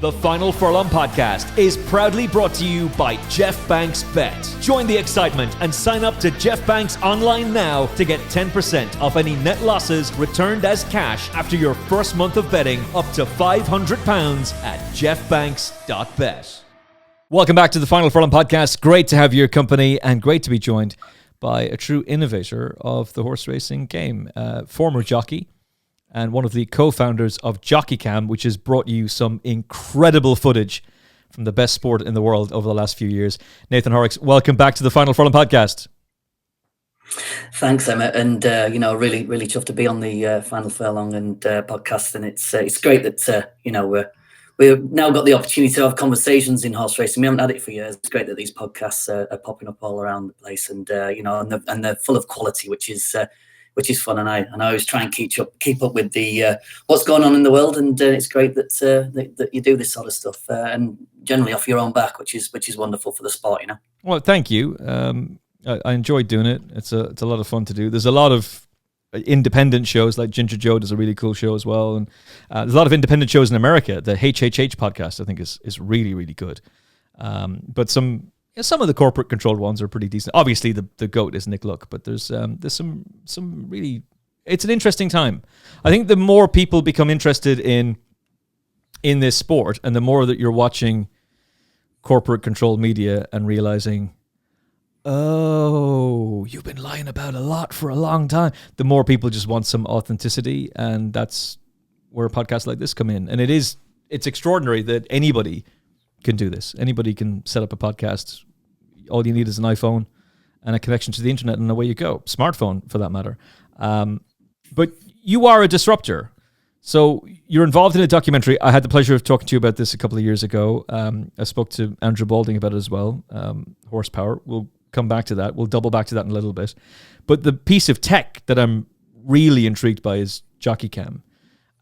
The Final Furlong podcast is proudly brought to you by Jeff Banks Bet. Join the excitement and sign up to Jeff Banks online now to get 10% off any net losses returned as cash after your first month of betting up to £500 at jeffbanks.bet. Welcome back to the Final Furlong podcast. Great to have your company and great to be joined by a true innovator of the horse racing game, former jockey, and one of the co-founders of Jockey Cam, which has brought you some incredible footage from the best sport in the world over the last few years. Nathan Horrocks, welcome back to the Final Furlong podcast. Thanks, Emmet, and really chuffed to be on the Final Furlong and podcast. And it's great that we've now got the opportunity to have conversations in horse racing. We haven't had it for years. It's great that these podcasts are popping up all around the place, and they're full of quality, which is fun, and I always try and keep up with the what's going on in the world, and it's great that that you do this sort of stuff, and generally off your own back, which is wonderful for the sport, Well, thank you. I enjoyed doing it. It's a lot of fun to do. There's a lot of independent shows, like Ginger Joe does a really cool show as well, and there's a lot of independent shows in America. The HHH podcast, I think, is really, really good. But some of the corporate controlled ones are pretty decent. Obviously, the GOAT is Nick Luck, but there's some really. It's an interesting time. I think the more people become interested in this sport, and the more that you're watching corporate controlled media and realizing, oh, you've been lying about a lot for a long time, the more people just want some authenticity, and that's where podcasts like this come in. And it's extraordinary that anybody can do this. Anybody can set up a podcast. All you need is an iPhone and a connection to the internet, and away you go. Smartphone, for that matter. But you are a disruptor. So you're involved in a documentary. I had the pleasure of talking to you about this a couple of years ago. I spoke to Andrew Balding about it as well. Horsepower. We'll come back to that. We'll double back to that in a little bit. But the piece of tech that I'm really intrigued by is Jockey Cam.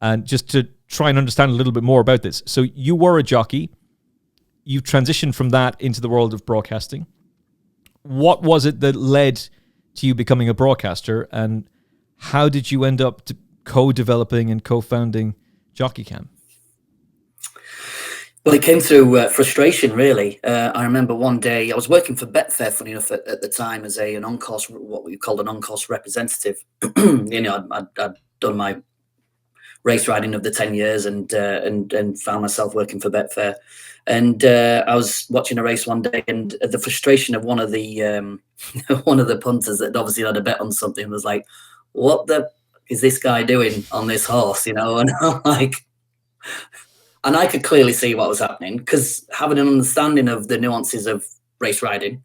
And just to try and understand a little bit more about this. So you were a jockey. You transitioned from that into the world of broadcasting. What was it that led to you becoming a broadcaster, and how did you end up co-developing and co-founding Jockey Cam? Well, it came through frustration, really. I remember one day I was working for Betfair, funny enough, at the time as an on-course, what we called an on-course representative. I'd done my race riding of the 10 years and found myself working for Betfair. And I was watching a race one day, and the frustration of one of the punters that obviously had a bet on something was like, "What the is this guy doing on this horse?" And I'm like, and I could clearly see what was happening because having an understanding of the nuances of race riding,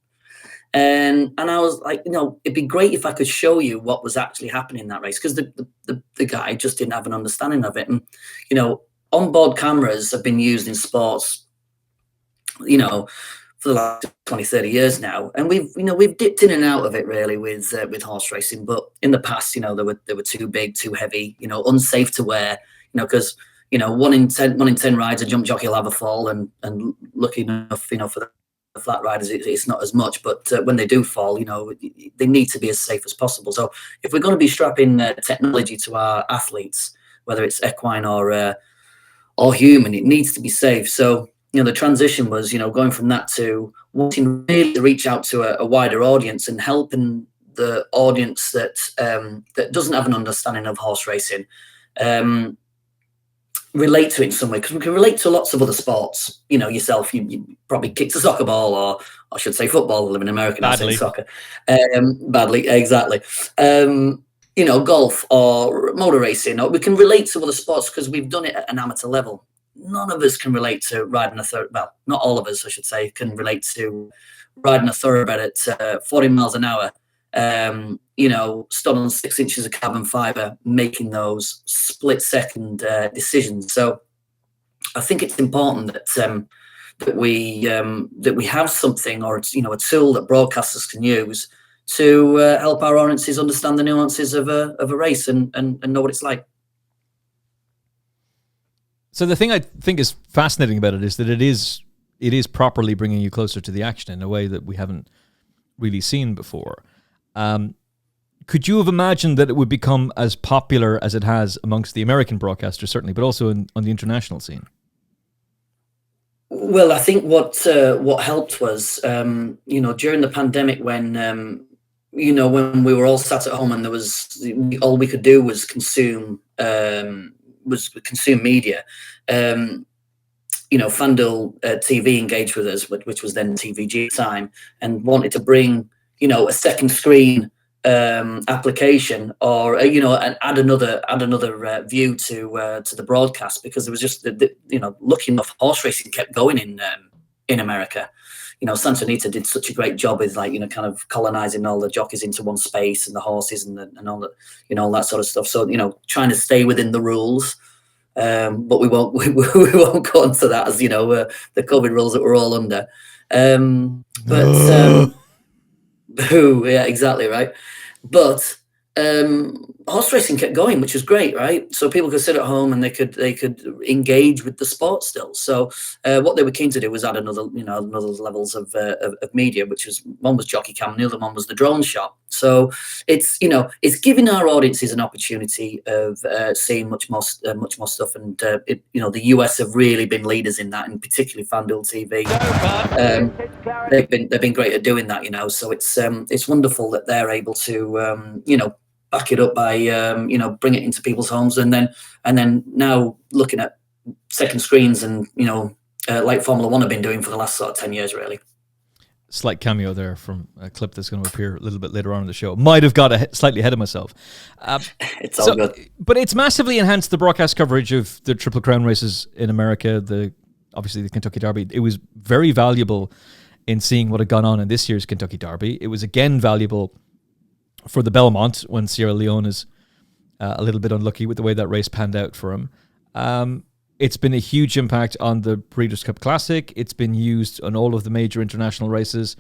and I was like, it'd be great if I could show you what was actually happening in that race, because the guy just didn't have an understanding of it. And onboard cameras have been used in sports, for the last 20, 30 years now. And we've dipped in and out of it really with horse racing. But in the past, they were too big, too heavy, unsafe to wear, because, 1 in 10 rides, a jump jockey will have a fall, and lucky enough, for the flat riders, it's not as much. But when they do fall, they need to be as safe as possible. So if we're going to be strapping technology to our athletes, whether it's equine or human, it needs to be safe. So, the transition was, going from that to wanting really to reach out to a wider audience and helping the audience that doesn't have an understanding of horse racing relate to it in some way, because we can relate to lots of other sports. Yourself, you probably kicked a soccer ball, or I should say football. I live in America, not saying soccer. Badly, exactly. Golf or motor racing, or we can relate to other sports because we've done it at an amateur level. None of us can relate to riding not all of us, I should say, can relate to riding a thoroughbred at 40 miles an hour, stood on 6 inches of carbon fiber, making those split-second decisions. So I think it's important that we have something, or a tool that broadcasters can use to help our audiences understand the nuances of a race and know what it's like. So the thing I think is fascinating about it is that it is properly bringing you closer to the action in a way that we haven't really seen before. Could you have imagined that it would become as popular as it has amongst the American broadcasters, certainly, but also on the international scene? Well, I think what helped was, during the pandemic when, when we were all sat at home and all we could do was consume media. Um, FanDuel TV engaged with us, which was then TVG time, and wanted to bring, a second screen application, or and add another view to the broadcast, because there was just lucky enough, horse racing kept going in America. Santa Anita did such a great job with kind of colonizing all the jockeys into one space, and the horses and all that, all that sort of stuff. So trying to stay within the rules. But we won't we won't go into that, as the COVID rules that we're all under. Yeah, exactly right. But horse racing kept going, which was great, right? So people could sit at home and they could engage with the sport still. So what they were keen to do was add another levels of media, which was, one was Jockey Cam, and the other one was the drone shot. So it's giving our audiences an opportunity of seeing much more stuff, and the US have really been leaders in that, and particularly FanDuel TV. They've been great at doing that, So it's wonderful that they're able to back it up by bring it into people's homes, and then now looking at second screens, and like Formula One have been doing for the last sort of 10 years, really. Slight cameo there from a clip that's going to appear a little bit later on in the show. Might have got slightly ahead of myself. It's all good. But it's massively enhanced the broadcast coverage of the Triple Crown races in America, obviously the Kentucky Derby. It was very valuable in seeing what had gone on in this year's Kentucky Derby. It was again valuable for the Belmont, when Sierra Leone is a little bit unlucky with the way that race panned out for him. It's been a huge impact on the Breeders' Cup Classic. It's been used on all of the major international races.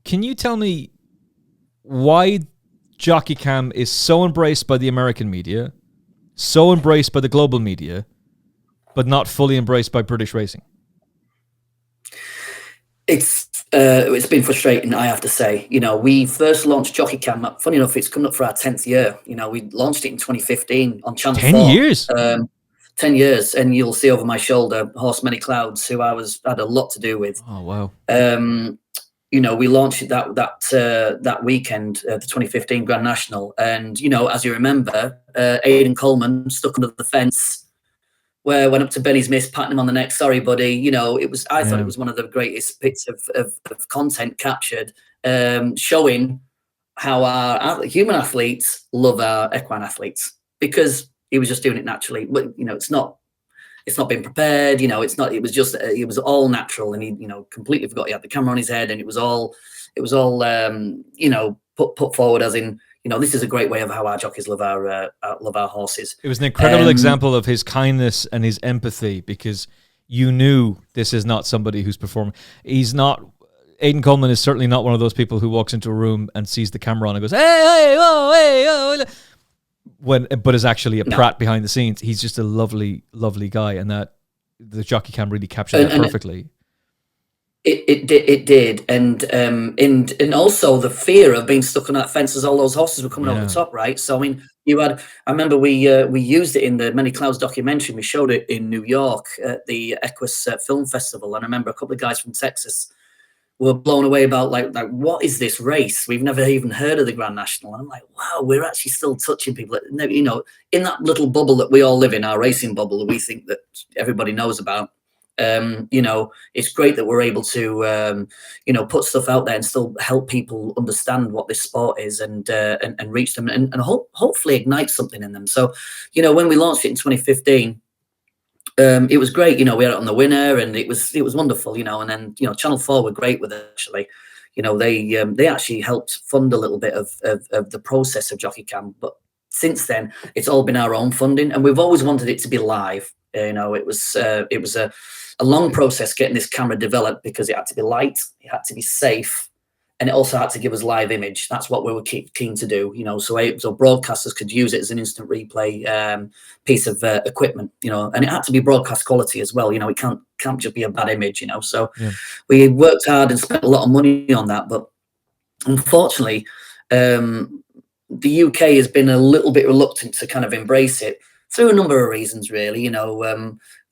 Can you tell me why Jockey Cam is so embraced by the American media, so embraced by the global media, but not fully embraced by British racing? It's been frustrating, I have to say. We first launched Jockey Cam. Funny enough, it's coming up for our 10th year. We launched it in 2015 on Channel 4. 10 years? 10 years, and you'll see over my shoulder Horse Many Clouds, who I had a lot to do with. Oh, wow. We launched it that weekend, the 2015 Grand National, and as you remember, Aidan Coleman stuck under the fence, where I went up to Benny's Miss, patting him on the neck. Sorry, buddy. I thought it was one of the greatest bits of content captured, showing how our human athletes love our equine athletes, because he was just doing it naturally. But it's not been prepared. It was all natural, and he completely forgot he had the camera on his head, and it was all put forward as in, this is a great way of how our jockeys love our horses. It was an incredible example of his kindness and his empathy, because you knew this is not somebody who's performing. Aidan Coleman is certainly not one of those people who walks into a room and sees the camera on and goes, hey, oh, hey, oh. But is actually a prat behind the scenes. He's just a lovely, lovely guy, and that the Jockey Cam really captured that perfectly. It did, and also the fear of being stuck on that fence as all those horses were coming over the top, right? So I mean, I remember we used it in the Many Clouds documentary. We showed it in New York at the Equus Film Festival, and I remember a couple of guys from Texas were blown away about like what is this race? We've never even heard of the Grand National. And I'm like, wow, we're actually still touching people. In that little bubble that we all live in, our racing bubble that we think that everybody knows about. It's great that we're able to put stuff out there and still help people understand what this sport is, and reach them, and hopefully ignite something in them. So when we launched it in 2015, it was great. We had it on the winner, and it was wonderful. And then Channel 4 were great with it, actually. They actually helped fund a little bit of the process of Jockey Cam. But since then, it's all been our own funding, and we've always wanted it to be live. It was a long process getting this camera developed, because it had to be light, it had to be safe, and it also had to give us live image. That's what we were keen to do, so broadcasters could use it as an instant replay piece of equipment, and it had to be broadcast quality as well. It can't just be a bad image, So we worked hard and spent a lot of money on that, but unfortunately, the UK has been a little bit reluctant to kind of embrace it, through a number of reasons, really.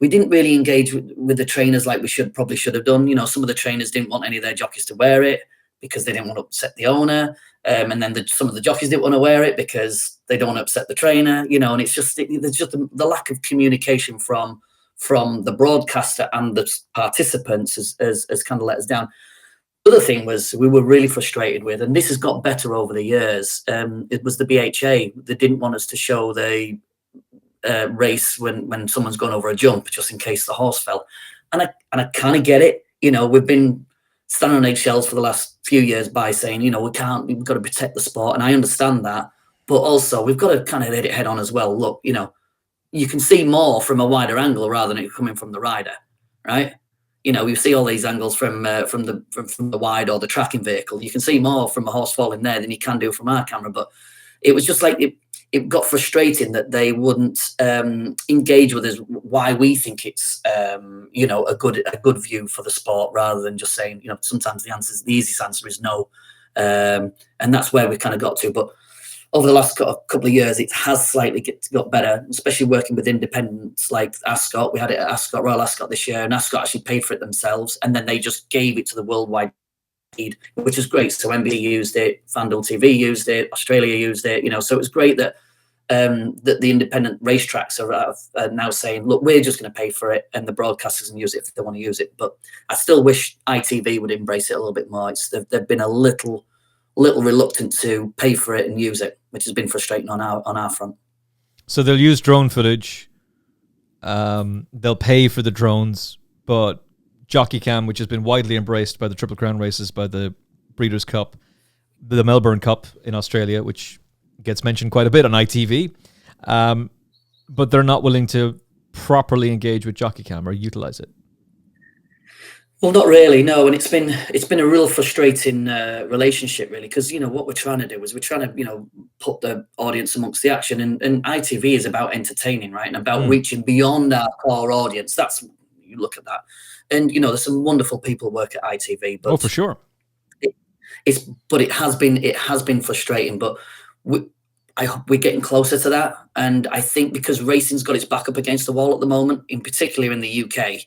We didn't really engage with the trainers like we probably should have done. Some of the trainers didn't want any of their jockeys to wear it because they didn't want to upset the owner. And then some of the jockeys didn't want to wear it because they don't want to upset the trainer, and it's just, there's just the lack of communication from the broadcaster and the participants has kind of let us down. The other thing was we were really frustrated with, and this has got better over the years, it was the BHA. They didn't want us to show the race when someone's gone over a jump, just in case the horse fell. And I kind of get it. We've been standing on eggshells for the last few years by saying, we've got to protect the sport. And I understand that, but also we've got to kind of hit it head on as well. Look, you can see more from a wider angle rather than it coming from the rider, right? We see all these angles from the wide or the tracking vehicle. You can see more from a horse falling there than you can do from our camera. But it was just like it got frustrating that they wouldn't engage with us why we think it's a good view for the sport, rather than just saying, sometimes the easiest answer is no, and that's where we kind of got to. But over the last couple of years, it has slightly got better, especially working with independents like Ascot. We had it at Royal Ascot this year, and Ascot actually paid for it themselves, and then they just gave it to the worldwide feed, which is great. So NBA used it, FanDuel TV used it, Australia used it. So it was great that that the independent racetracks are now saying, look, we're just going to pay for it, and the broadcasters can use it if they want to use it. But I still wish ITV would embrace it a little bit more. They've been a little reluctant to pay for it and use it, which has been frustrating on our front. So they'll use drone footage. They'll pay for the drones, but Jockey Cam, which has been widely embraced by the Triple Crown races, by the Breeders' Cup, the Melbourne Cup in Australia, which gets mentioned quite a bit on ITV, but they're not willing to properly engage with Jockey Cam or utilize it. Well, not really, no. And it's been a real frustrating relationship, really, because what we're trying to do is we're trying to put the audience amongst the action, and ITV is about entertaining, right, and about reaching beyond our core audience. That's, you look at that, and there's some wonderful people work at ITV, but for sure, it has been frustrating, but we're getting closer to that, and I think because racing's got its back up against the wall at the moment, in particular in the UK.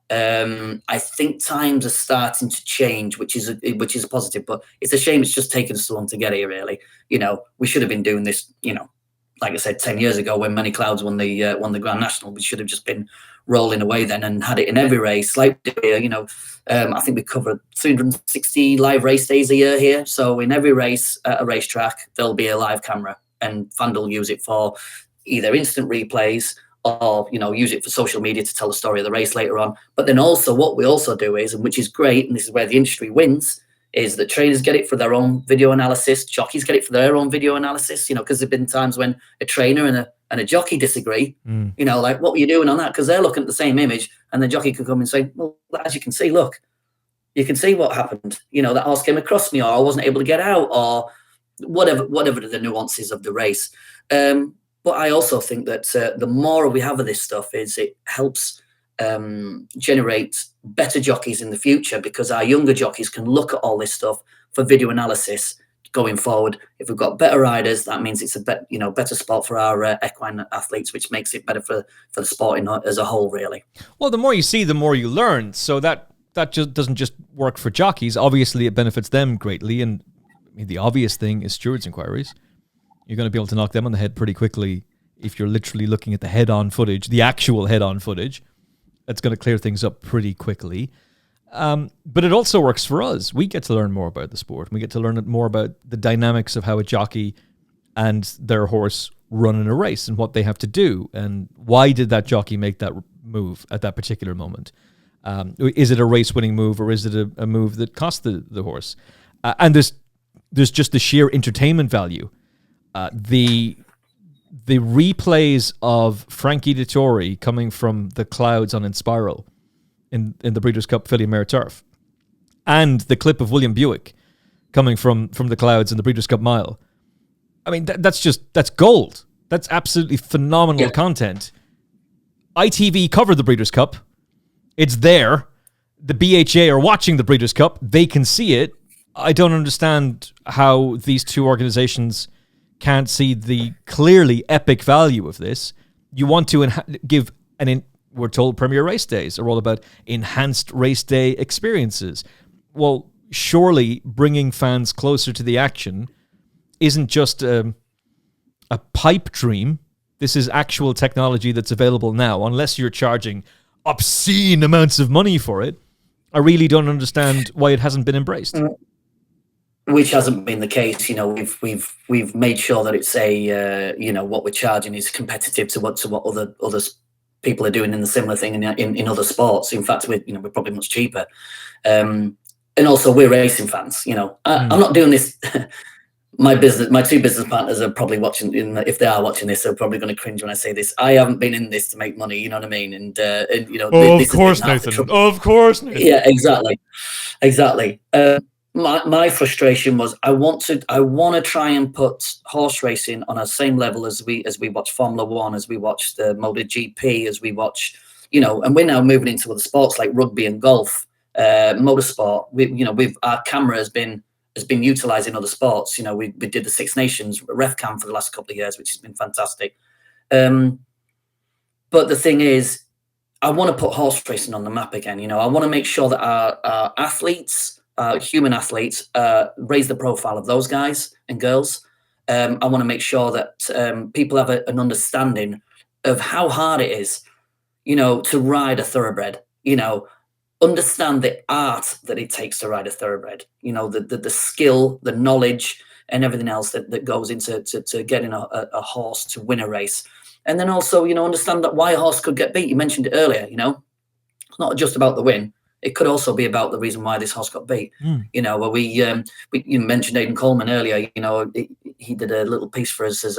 I think times are starting to change, which is a positive, but it's a shame it's just taken so long to get here, really. We should have been doing this, like I said, 10 years ago when Many Clouds won the Grand National. We should have just been rolling away then and had it in every race. Like, I think we covered 360 live race days a year here. So in every race at a racetrack, there'll be a live camera, and FanDuel use it for either instant replays or use it for social media to tell the story of the race later on. But then also what we also do is, and which is great, and this is where the industry wins, is that trainers get it for their own video analysis, jockeys get it for their own video analysis, because there've been times when a trainer and a jockey disagree, like, what were you doing on that? Because they're looking at the same image, and the jockey could come and say, well, as you can see, look, you can see what happened. That horse came across me, or I wasn't able to get out, or whatever the nuances of the race. But I also think that the more we have of this stuff, it helps generate better jockeys in the future, because our younger jockeys can look at all this stuff for video analysis going forward. If we've got better riders, that means it's a better sport for our equine athletes, which makes it better for the sport as a whole, really. Well, the more you see, the more you learn. So that just doesn't just work for jockeys. Obviously, it benefits them greatly. And the obvious thing is stewards' inquiries. You're going to be able to knock them on the head pretty quickly if you're literally looking at the head-on footage, the actual head-on footage. That's going to clear things up pretty quickly. But it also works for us. We get to learn more about the sport. We get to learn more about the dynamics of how a jockey and their horse run in a race and what they have to do, and why did that jockey make that move at that particular moment. Is it a race-winning move, or is it a move that cost the horse? And there's just the sheer entertainment value. The replays of Frankie Dettori coming from the clouds on Inspiral in the Breeders' Cup Filly Mare Turf, and the clip of William Buick coming from the clouds in the Breeders' Cup Mile. I mean, that's gold. That's absolutely phenomenal content. ITV covered the Breeders' Cup. It's there. The BHA are watching the Breeders' Cup. They can see it. I don't understand how these two organizations can't see the clearly epic value of this. You want to give we're told Premier Race Days are all about enhanced race day experiences. Well, surely bringing fans closer to the action isn't just a pipe dream. This is actual technology that's available now, unless you're charging obscene amounts of money for it. I really don't understand why it hasn't been embraced. Which hasn't been the case. We've made sure that it's what we're charging is competitive to what other people are doing in the similar thing in other sports. In fact, we're probably much cheaper. And also we're racing fans. I'm not doing this. My two business partners are probably watching. If they are watching this, they're probably going to cringe when I say this. I haven't been in this to make money. You know what I mean? And of course, Nathan. Of course, Nathan. Yeah, exactly. My frustration was I want to try and put horse racing on a same level as we watch Formula One, as we watch the MotoGP, as we watch and we're now moving into other sports like rugby and golf, motorsport. Our camera has been utilised in other sports. We did the Six Nations ref cam for the last couple of years, which has been fantastic. But the thing is, I want to put horse racing on the map again. I want to make sure that our athletes, human athletes, raise the profile of those guys and girls. I want to make sure that people have an understanding of how hard it is, to ride a thoroughbred. Understand the art that it takes to ride a thoroughbred. The skill, the knowledge, and everything else that goes into to getting a horse to win a race. And then also, understand that why a horse could get beat. You mentioned it earlier. It's not just about the win. It could also be about the reason why this horse got beat. Where you mentioned Aidan Coleman earlier. He did a little piece for us as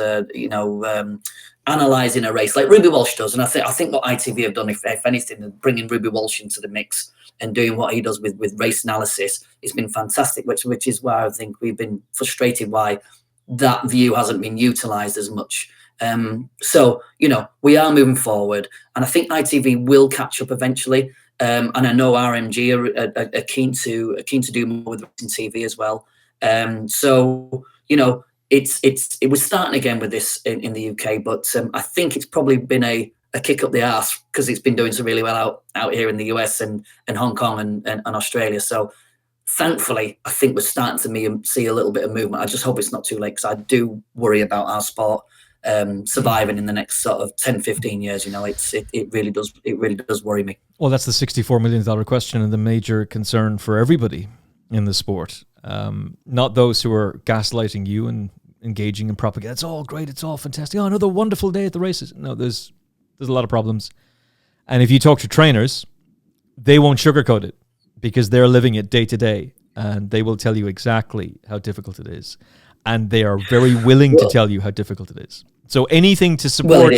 analysing a race like Ruby Walsh does, and I think what ITV have done, if anything, bringing Ruby Walsh into the mix and doing what he does with race analysis has been fantastic. Which is why I think we've been frustrated why that view hasn't been utilised as much. So we are moving forward, and I think ITV will catch up eventually. And I know RMG are keen to do more with racing TV as well. So it was starting again with this in the UK, but I think it's probably been a kick up the arse because it's been doing so really well out here in the US and Hong Kong and Australia. So thankfully, I think we're starting to see a little bit of movement. I just hope it's not too late, because I do worry about our sport surviving in the next sort of 10, 15 years. It really does worry me. Well, that's the $64 million question and the major concern for everybody in the sport. Not those who are gaslighting you and engaging in propaganda. It's all great. It's all fantastic. Oh, another wonderful day at the races. No, there's a lot of problems. And if you talk to trainers, they won't sugarcoat it because they're living it day to day, and they will tell you exactly how difficult it is. And they are very willing to tell you how difficult it is. So anything to support,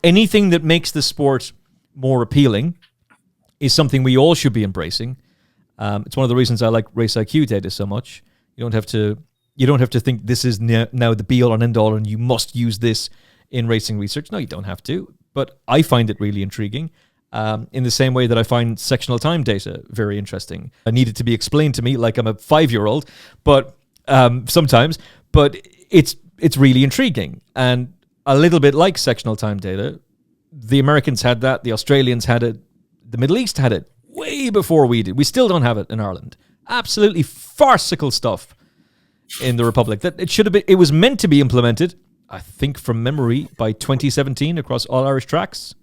anything that makes the sport more appealing is something we all should be embracing. It's one of the reasons I like Race IQ data so much. You don't have to think this is now the be all and end all, and you must use this in racing research. No, you don't have to. But I find it really intriguing. In the same way that I find sectional time data very interesting. I need it to be explained to me like I'm a 5-year-old, but sometimes. But it's really intriguing, and a little bit like sectional time data. The Americans had that, the Australians had it, the Middle East had it way before we did. We still don't have it in Ireland. Absolutely farcical stuff in the Republic. That it was meant to be implemented, I think from memory, by 2017 across all Irish tracks.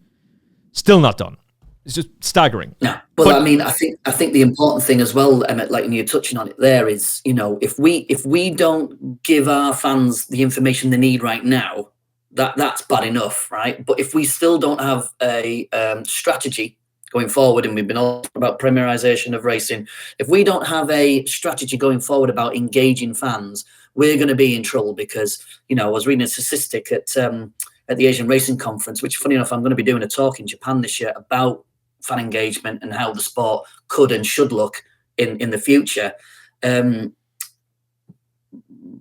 Still not done. It's just staggering. No, but I mean, I think the important thing as well, Emmet, like you're touching on it there, is if we don't give our fans the information they need right now, that's bad enough, right? But if we still don't have a strategy going forward, and we've been all about premierisation of racing, if we don't have a strategy going forward about engaging fans, we're going to be in trouble. Because I was reading a statistic at the Asian Racing Conference, which, funny enough, I'm going to be doing a talk in Japan this year about fan engagement and how the sport could and should look in the future.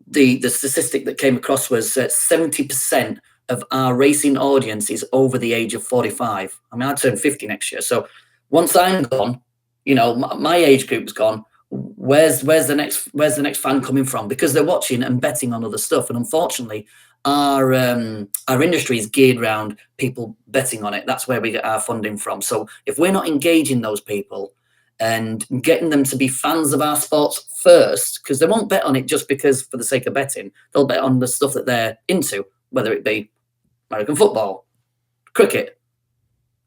The statistic that came across was 70% of our racing audience is over the age of 45. I mean, I turn 50 next year, so once I'm gone, my age group's gone. Where's the next fan coming from? Because they're watching and betting on other stuff, and unfortunately, our industry is geared around people betting on it. That's where we get our funding from. So if we're not engaging those people and getting them to be fans of our sports first, because they won't bet on it just because for the sake of betting, they'll bet on the stuff that they're into, whether it be American football, cricket,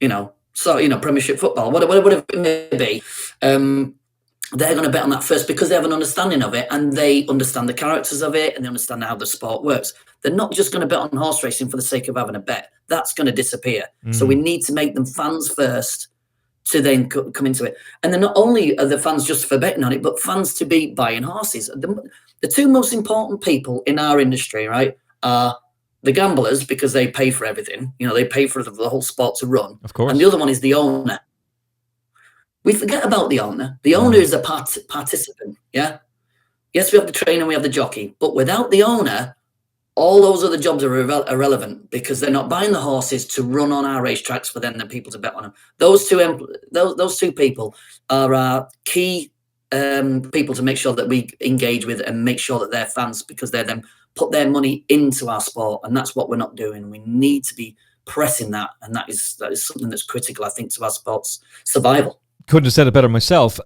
Premiership football, whatever it may be. They're going to bet on that first because they have an understanding of it and they understand the characters of it and they understand how the sport works. They're not just going to bet on horse racing for the sake of having a bet. That's going to disappear. So we need to make them fans first to then come into it. And then not only are the fans just for betting on it, but fans to be buying horses. The two most important people in our industry, right, are the gamblers because they pay for everything. They pay for the whole sport to run. Of course. And the other one is the owner. We forget about the owner. The owner is a participant, yeah? Yes, we have the trainer, we have the jockey, but without the owner, all those other jobs are irrelevant because they're not buying the horses to run on our racetracks for then the people to bet on them. Those two people are our key people to make sure that we engage with and make sure that they're fans because they're then put their money into our sport, and that's what we're not doing. We need to be pressing that, and that is something that's critical, I think, to our sport's survival. Couldn't have said it better myself.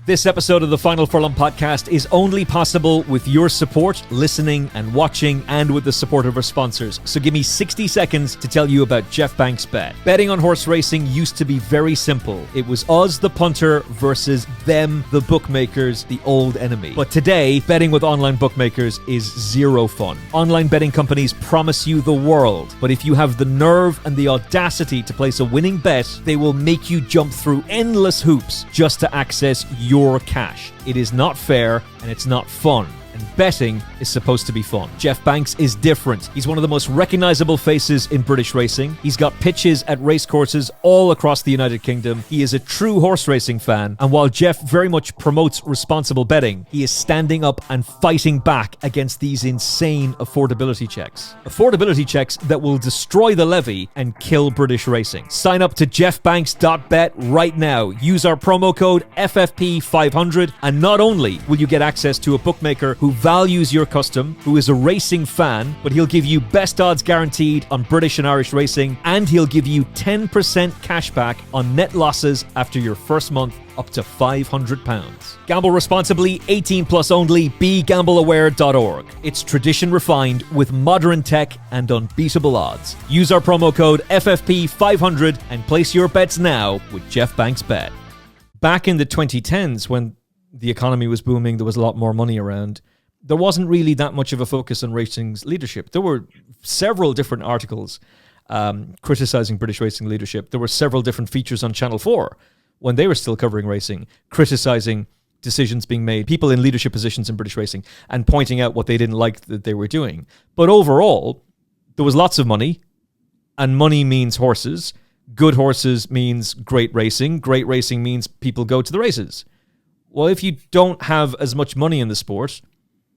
This episode of the Final Furlong podcast is only possible with your support, listening and watching, and with the support of our sponsors. So give me 60 seconds to tell you about Jeff Banks Bet. Betting on horse racing used to be very simple. It was us, the punter, versus them, the bookmakers, the old enemy. But today, betting with online bookmakers is zero fun. Online betting companies promise you the world, but if you have the nerve and the audacity to place a winning bet, they will make you jump through endless hoops just to access your cash. It is not fair and it's not fun. And betting is supposed to be fun. Jeff Banks is different. He's one of the most recognizable faces in British racing. He's got pitches at racecourses all across the United Kingdom. He is a true horse racing fan. And while Jeff very much promotes responsible betting, he is standing up and fighting back against these insane affordability checks. Affordability checks that will destroy the levy and kill British racing. Sign up to jeffbanks.bet right now. Use our promo code FFP500 and not only will you get access to a bookmaker who values your custom, who is a racing fan, but he'll give you best odds guaranteed on British and Irish racing, and he'll give you 10% cash back on net losses after your first month up to £500. Gamble responsibly, 18 plus only, begambleaware.org. It's tradition refined with modern tech and unbeatable odds. Use our promo code FFP500 and place your bets now with Jeff Banks Bet. Back in the 2010s when the economy was booming, there was a lot more money around. There wasn't really that much of a focus on racing's leadership. There were several different articles criticizing British racing leadership. There were several different features on Channel 4 when they were still covering racing, criticizing decisions being made, people in leadership positions in British racing, and pointing out what they didn't like that they were doing. But overall, there was lots of money, and money means horses. Good horses means great racing. Great racing means people go to the races. Well, if you don't have as much money in the sport,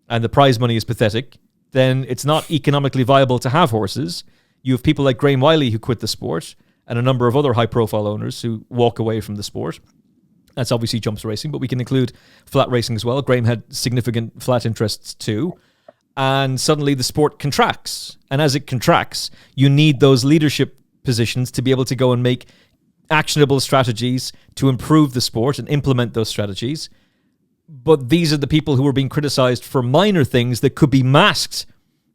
and the prize money is pathetic, then it's not economically viable to have horses. You have people like Graham Wiley who quit the sport, and a number of other high-profile owners who walk away from the sport. That's obviously jumps racing, but we can include flat racing as well. Graham had significant flat interests too. And suddenly the sport contracts. And as it contracts, you need those leadership positions to be able to go and make actionable strategies to improve the sport and implement those strategies. But these are the people who are being criticized for minor things that could be masked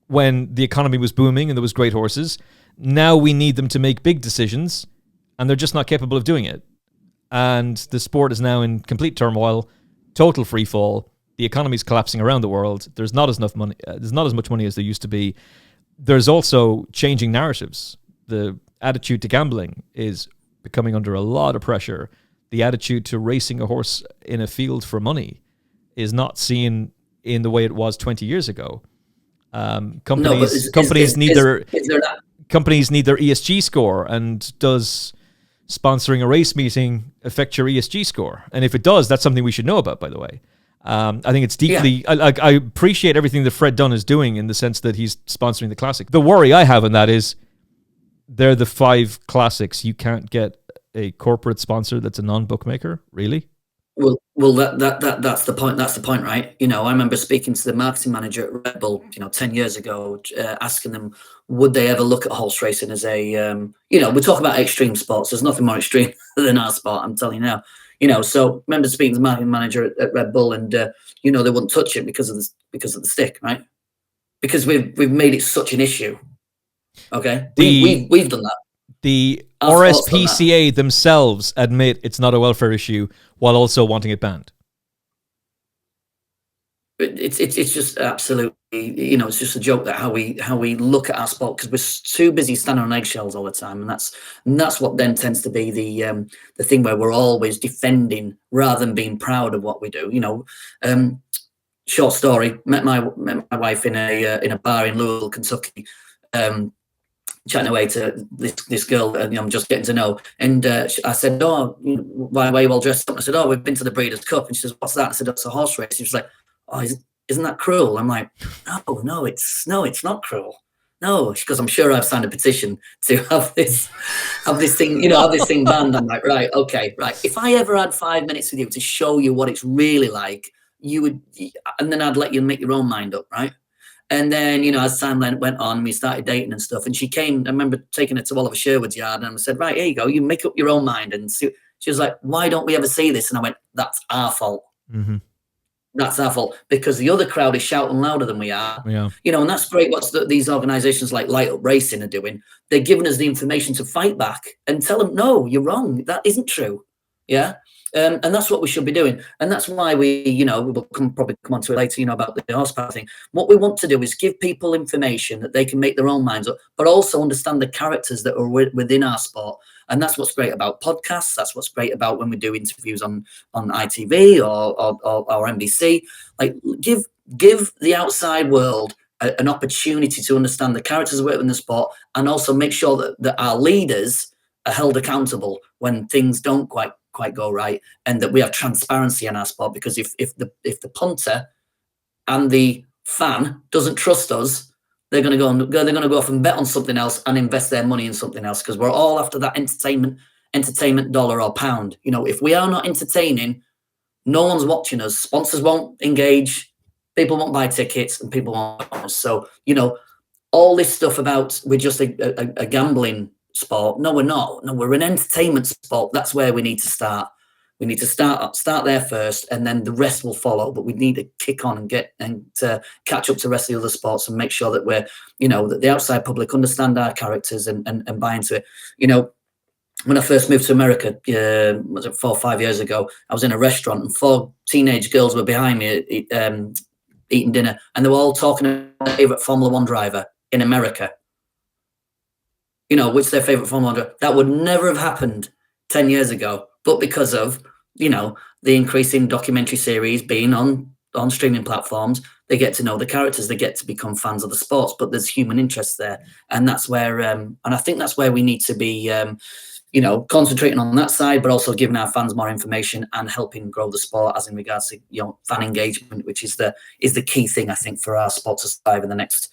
when the economy was booming and there was great horses. Now we need them to make big decisions, and they're just not capable of doing it. And the sport is now in complete turmoil, total free fall. The economy's collapsing around the world. There's not as enough money. There's not as much money as there used to be. There's also changing narratives. The attitude to gambling is becoming under a lot of pressure. The attitude to racing a horse in a field for money is not seen in the way it was 20 years ago. Companies need their ESG score, and does sponsoring a race meeting affect your ESG score? And if it does, that's something we should know about, by the way. I think it's deeply... Yeah. I appreciate everything that Fred Dunn is doing in the sense that he's sponsoring the Classic. The worry I have in that is they're the 5 classics. You can't get a corporate sponsor that's a non-bookmaker, really? That's the point. That's the point, right? I remember speaking to the marketing manager at Red Bull, 10 years ago, asking them would they ever look at horse racing as a, we talk about extreme sports. There's nothing more extreme than our sport. I'm telling you now. So remember speaking to the marketing manager at Red Bull, and they wouldn't touch it because of the stick, right? Because we've made it such an issue. Okay, we've done that. The RSPCA themselves admit it's not a welfare issue while also wanting it banned. It's just absolutely, it's just a joke that how we look at our sport, because we're too busy standing on eggshells all the time, and that's what then tends to be the thing where we're always defending rather than being proud of what we do. Short story: met my wife in a bar in Louisville, Kentucky. Chatting away to this girl, and I'm just getting to know. And I said, "Oh, why are you all dressed up?" I said, "Oh, we've been to the Breeders' Cup." And she says, "What's that?" I said, "It's a horse race." She was like, "Oh, isn't that cruel?" I'm like, "No, it's not cruel. No," because I'm sure I've signed a petition to have this thing, have this thing banned. I'm like, right, okay, right. If I ever had 5 minutes with you to show you what it's really like, you would, and then I'd let you make your own mind up, right? And then, as time went on, we started dating and stuff. And she came, I remember taking her to Oliver Sherwood's yard, and I said, right, here you go. You make up your own mind. And she was like, why don't we ever see this? And I went, that's our fault. Mm-hmm. That's our fault, because the other crowd is shouting louder than we are. Yeah. And that's great. These organizations like Light Up Racing are doing. They're giving us the information to fight back and tell them, no, you're wrong. That isn't true. Yeah. And that's what we should be doing. And that's why we'll probably come on to it later, about the horsepower thing. What we want to do is give people information that they can make their own minds up, but also understand the characters that are within our sport. And that's what's great about podcasts. That's what's great about when we do interviews on ITV or NBC. Like, give the outside world an opportunity to understand the characters within the sport, and also make sure that our leaders are held accountable when things don't quite go right, and that we have transparency in our sport. Because if the punter and the fan doesn't trust us, they're going to go off and bet on something else and invest their money in something else, because we're all after that entertainment dollar or pound. If we are not entertaining, no one's watching us. Sponsors won't engage, people won't buy tickets, and people won't watch us. So all this stuff about we're just a gambling sport. No, we're not. No, we're an entertainment sport. That's where we need to start. We need to start there first, and then the rest will follow. But we need to kick on and catch up to the rest of the other sports, and make sure that we're, that the outside public understand our characters and buy into it. When I first moved to America, was it 4 or 5 years ago, I was in a restaurant, and 4 teenage girls were behind me eating dinner, and they were all talking about their favorite Formula One driver in America. Which their favorite Formula 1 driver. That would never have happened 10 years ago, but because of, the increasing documentary series being on streaming platforms, they get to know the characters, they get to become fans of the sports, but there's human interest there. And that's where, and I think that's where we need to be, concentrating on that side, but also giving our fans more information and helping grow the sport, as in regards to, fan engagement, which is the key thing, I think, for our sport to survive in the next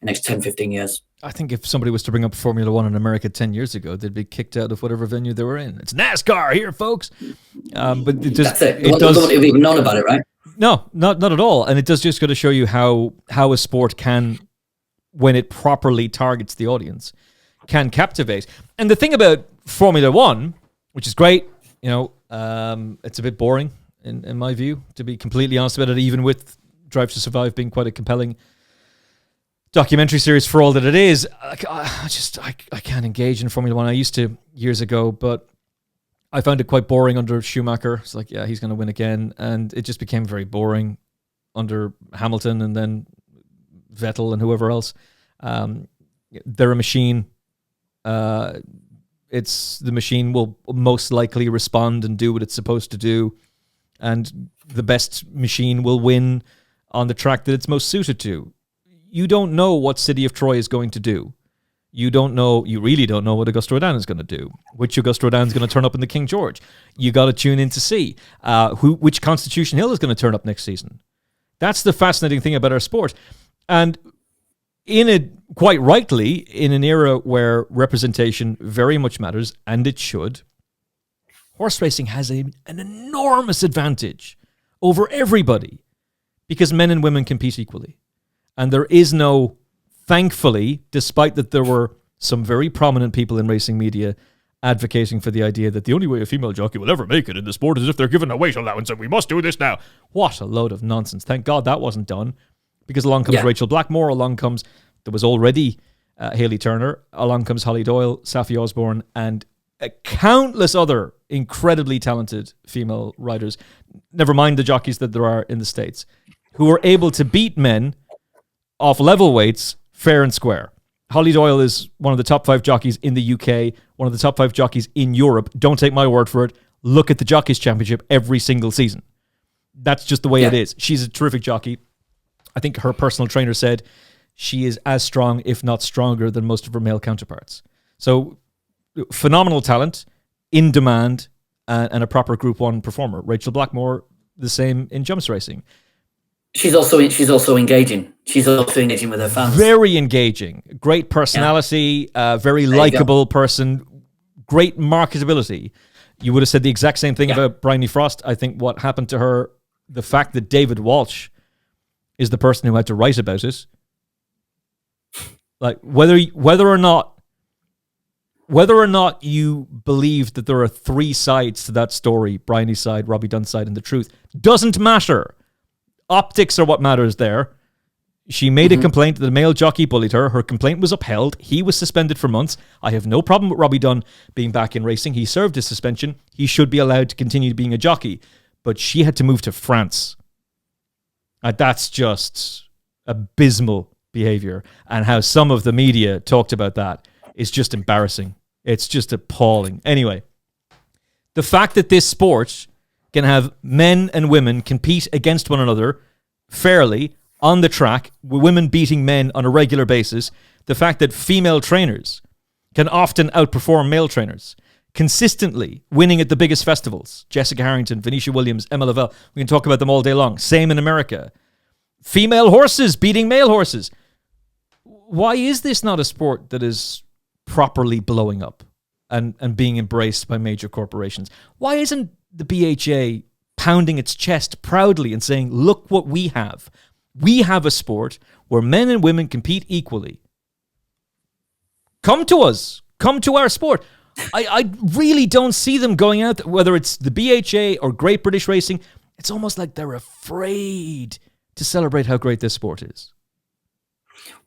10, 15 years. I think if somebody was to bring up Formula One in America 10 years ago, they'd be kicked out of whatever venue they were in. It's NASCAR here, folks. But it just, that's it. They wouldn't have even known about it, right? No, not at all. And it does just go to show you how a sport can, when it properly targets the audience, can captivate. And the thing about Formula One, which is great, it's a bit boring in my view, to be completely honest about it, even with Drive to Survive being quite a compelling documentary series for all that it is. I can't engage in Formula One. I used to years ago, but I found it quite boring under Schumacher. It's like, yeah, he's going to win again. And it just became very boring under Hamilton and then Vettel and whoever else. They're a machine. The machine will most likely respond and do what it's supposed to do. And the best machine will win on the track that it's most suited to. You don't know what City of Troy is going to do. You really don't know what Augusta Rodin is going to do. Which Augusta Rodin is going to turn up in the King George. You got to tune in to see which Constitution Hill is going to turn up next season. That's the fascinating thing about our sport. And quite rightly, in an era where representation very much matters, and it should, horse racing has an enormous advantage over everybody because men and women compete equally. And there is no, thankfully, despite that there were some very prominent people in racing media advocating for the idea that the only way a female jockey will ever make it in the sport is if they're given a weight allowance and we must do this now. What a load of nonsense. Thank God that wasn't done, because along comes Rachel Blackmore, along comes, there was already Hayley Turner, along comes Holly Doyle, Safi Osborne, and countless other incredibly talented female riders, never mind the jockeys that there are in the States, who were able to beat men off level weights fair and square. Holly Doyle is one of the top 5 jockeys in the UK, one of the top 5 jockeys in Europe. Don't take my word for it. Look at the Jockeys Championship every single season. That's just the way it is. She's a terrific jockey. I think her personal trainer said she is as strong, if not stronger, than most of her male counterparts. So, phenomenal talent, in demand, and a proper Group 1 performer. Rachel Blackmore, the same in jumps racing. She's also engaging. She's also engaging with her fans. Very engaging. Great personality, very likable person, great marketability. You would have said the exact same thing about Bryony Frost. I think what happened to her, the fact that David Walsh is the person who had to write about it, like whether or not you believe that there are 3 sides to that story, Bryony's side, Robbie Dunn's side, and the truth, doesn't matter. Optics are what matters there. She made a complaint that the male jockey bullied her. Her complaint was upheld. He was suspended for months. I have no problem with Robbie Dunn being back in racing. He served his suspension. He should be allowed to continue being a jockey. But she had to move to France. That's just abysmal behavior. And how some of the media talked about that is just embarrassing. It's just appalling. Anyway, the fact that this sport can have men and women compete against one another fairly on the track, with women beating men on a regular basis, the fact that female trainers can often outperform male trainers, consistently winning at the biggest festivals, Jessica Harrington, Venetia Williams, Emma Lavelle, we can talk about them all day long. Same in America. Female horses beating male horses. Why is this not a sport that is properly blowing up and being embraced by major corporations? Why isn't the BHA pounding its chest proudly and saying, look what we have. We have a sport where men and women compete equally. Come to us. Come to our sport. I really don't see them going out, whether it's the BHA or Great British Racing. It's almost like they're afraid to celebrate how great this sport is.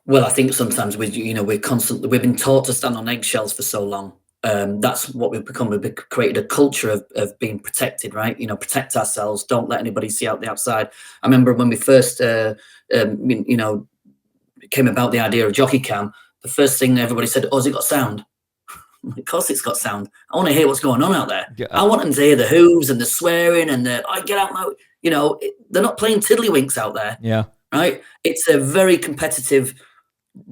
Well, I think sometimes we've been taught to stand on eggshells for so long. That's what we've become. We've created a culture of being protected, right? Protect ourselves. Don't let anybody see out the outside. I remember when we first, came about the idea of Jockey Cam, the first thing everybody said, has it got sound? Of course it's got sound. I want to hear what's going on out there. Yeah. I want them to hear the hooves and the swearing and get out my, they're not playing tiddlywinks out there. Yeah. Right? It's a very competitive,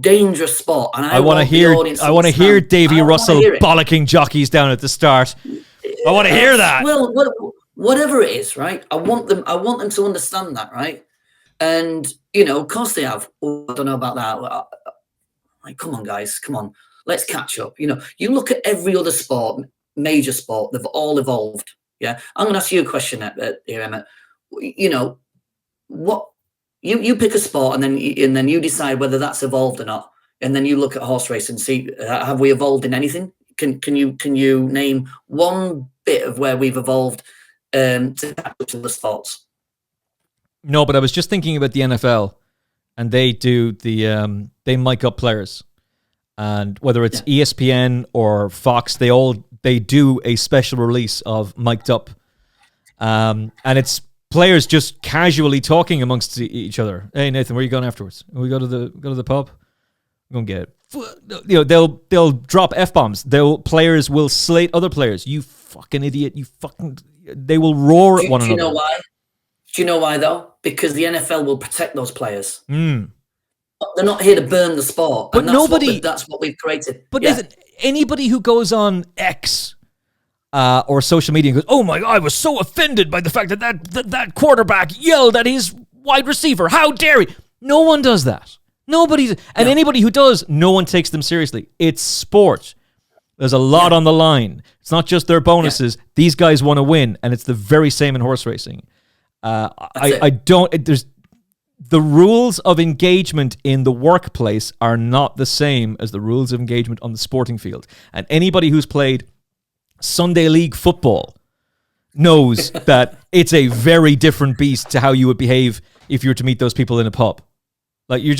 dangerous spot, and I want to hear Davy Russell bollocking jockeys down at the start. I want to hear that. Well, whatever it is, right? I want them to understand that, right? And of course they have. Oh, I don't know about that. Like, come on, guys, come on, let's catch up. You look at every other sport, major sport, they've all evolved. Yeah, I'm going to ask you a question here, Emmet. What? You pick a sport and then you decide whether that's evolved or not, and then you look at horse race and see, have we evolved in anything? Can you name one bit of where we've evolved to the sports? No, but I was just thinking about the NFL, and they do they mic up players, and whether it's ESPN or Fox, they do a special release of mic'd up, and it's players just casually talking amongst each other. Hey Nathan, where are you going afterwards? We go to the pub. I'm gonna get it. They'll drop F-bombs. Players will slate other players. You fucking idiot. They will roar at one another. Do you know why? Do you know why though? Because the NFL will protect those players. They're not here to burn the sport. But that's what we've created. But Nathan, anybody who goes on X or social media and goes, oh my God, I was so offended by the fact that quarterback yelled at his wide receiver. How dare he? No one does that. Anybody who does, no one takes them seriously. It's sport. There's a lot on the line. It's not just their bonuses. Yeah. These guys want to win, and it's the very same in horse racing. There's the rules of engagement in the workplace are not the same as the rules of engagement on the sporting field. And anybody who's played Sunday League football knows that it's a very different beast to how you would behave if you were to meet those people in a pub. Like you're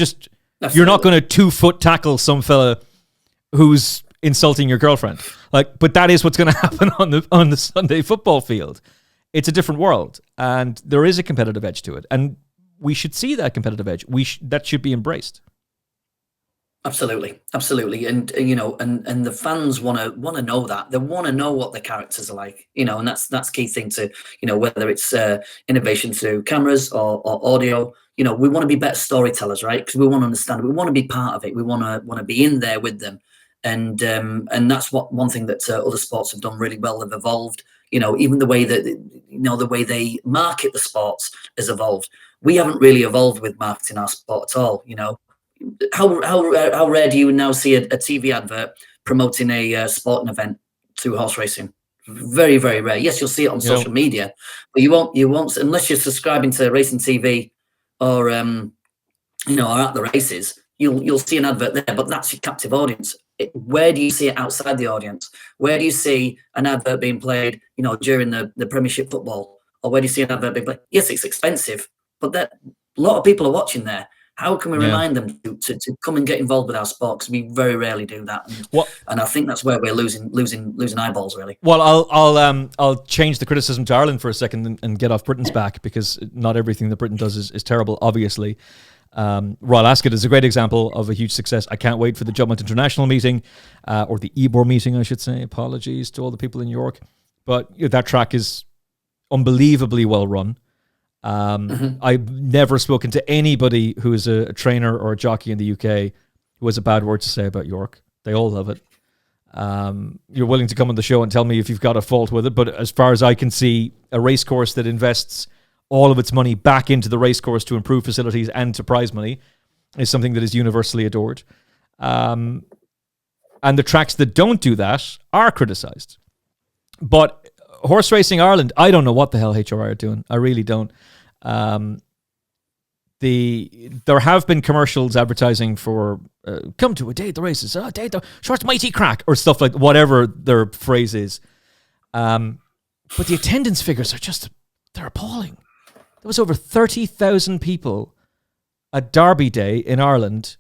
not going to 2-foot tackle some fella who's insulting your girlfriend. But that is what's going to happen on the Sunday football field. It's a different world, and there is a competitive edge to it, and we should see that competitive edge. That should be embraced. Absolutely, and and the fans want to know that. They want to know what the characters are like, and that's key thing to whether it's innovation through cameras or audio. We want to be better storytellers, right? Because we want to understand it. We want to be part of it. We want to be in there with them, and that's one thing that other sports have done really well. They've evolved. Even the way that the way they market the sports has evolved. We haven't really evolved with marketing our sport at all. How rare do you now see a TV advert promoting a sporting event through horse racing? Very, very rare. Yes, you'll see it on social media, but you won't unless you're subscribing to Racing TV or or at the races. You'll see an advert there, but that's your captive audience. Where do you see it outside the audience? Where do you see an advert being played, during the Premiership football? Or where do you see an advert being played? Yes, it's expensive, but a lot of people are watching there. How can we remind them to come and get involved with our sport? Because we very rarely do that, and I think that's where we're losing eyeballs, really. Well, I'll change the criticism to Ireland for a second and get off Britain's back, because not everything that Britain does is terrible, obviously. Royal Ascot is a great example of a huge success. I can't wait for the Jumpment International meeting, or the Ebor meeting, I should say. Apologies to all the people in York, but that track is unbelievably well run. I've never spoken to anybody who is a trainer or a jockey in the UK who has a bad word to say about York. They all love it. You're willing to come on the show and tell me if you've got a fault with it, but as far as I can see, a racecourse that invests all of its money back into the racecourse to improve facilities and to prize money is something that is universally adored. And the tracks that don't do that are criticised. But Horse Racing Ireland, I don't know what the hell HRI are doing. I really don't. There have been commercials advertising for come to a day at the races, day at the short mighty crack, or stuff like whatever their phrase is. But the attendance figures are they're appalling. There was over 30,000 people at Derby Day in Ireland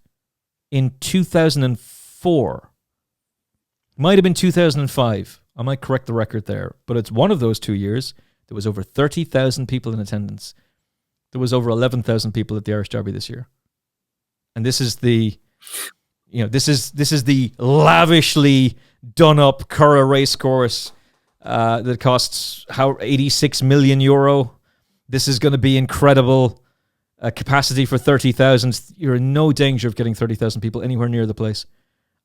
in 2004. Might have been 2005. I might correct the record there, but it's one of those 2 years. There was over 30,000 people in attendance. There was over 11,000 people at the Irish Derby this year. And this is the lavishly done up Curragh racecourse that costs 86 million euro. This is going to be incredible. Capacity for 30,000. You're in no danger of getting 30,000 people anywhere near the place.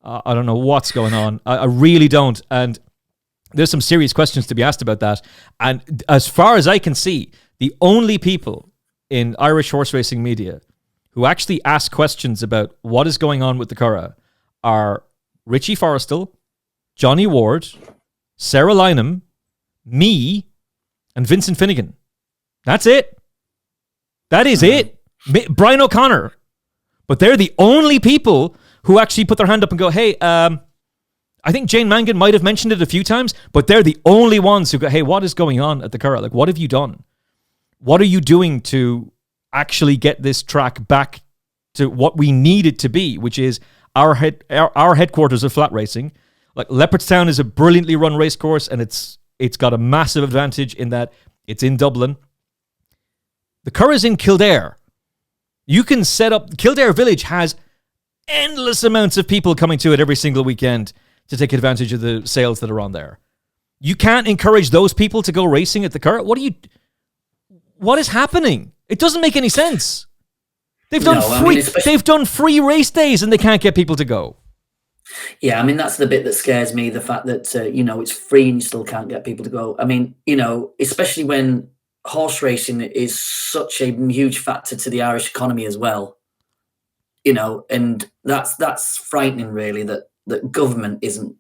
I don't know what's going on. I really don't. And there's some serious questions to be asked about that. And as far as I can see, the only people in Irish horse racing media who actually ask questions about what is going on with the Curragh are Richie Forrestal, Johnny Ward, Sarah Lynham, me, and Vincent Finnegan. That's it. That is it. Brian O'Connor. But they're the only people who actually put their hand up and go, hey, I think Jane Mangan might have mentioned it a few times, but they're the only ones who go, hey, what is going on at the Curragh? Like, what have you done? What are you doing to actually get this track back to what we need it to be, which is our headquarters of flat racing? Like, Leopardstown is a brilliantly run race course, and it's got a massive advantage in that it's in Dublin. The Curragh's in Kildare. You can set up... Kildare Village has endless amounts of people coming to it every single weekend to take advantage of the sales that are on there. You can't encourage those people to go racing at the Curragh. What is happening? It doesn't make any sense. They've done free race days and they can't get people to go. Yeah, I mean, that's the bit that scares me, the fact that, it's free and you still can't get people to go. I mean, especially when horse racing is such a huge factor to the Irish economy as well, and that's frightening, really, that government isn't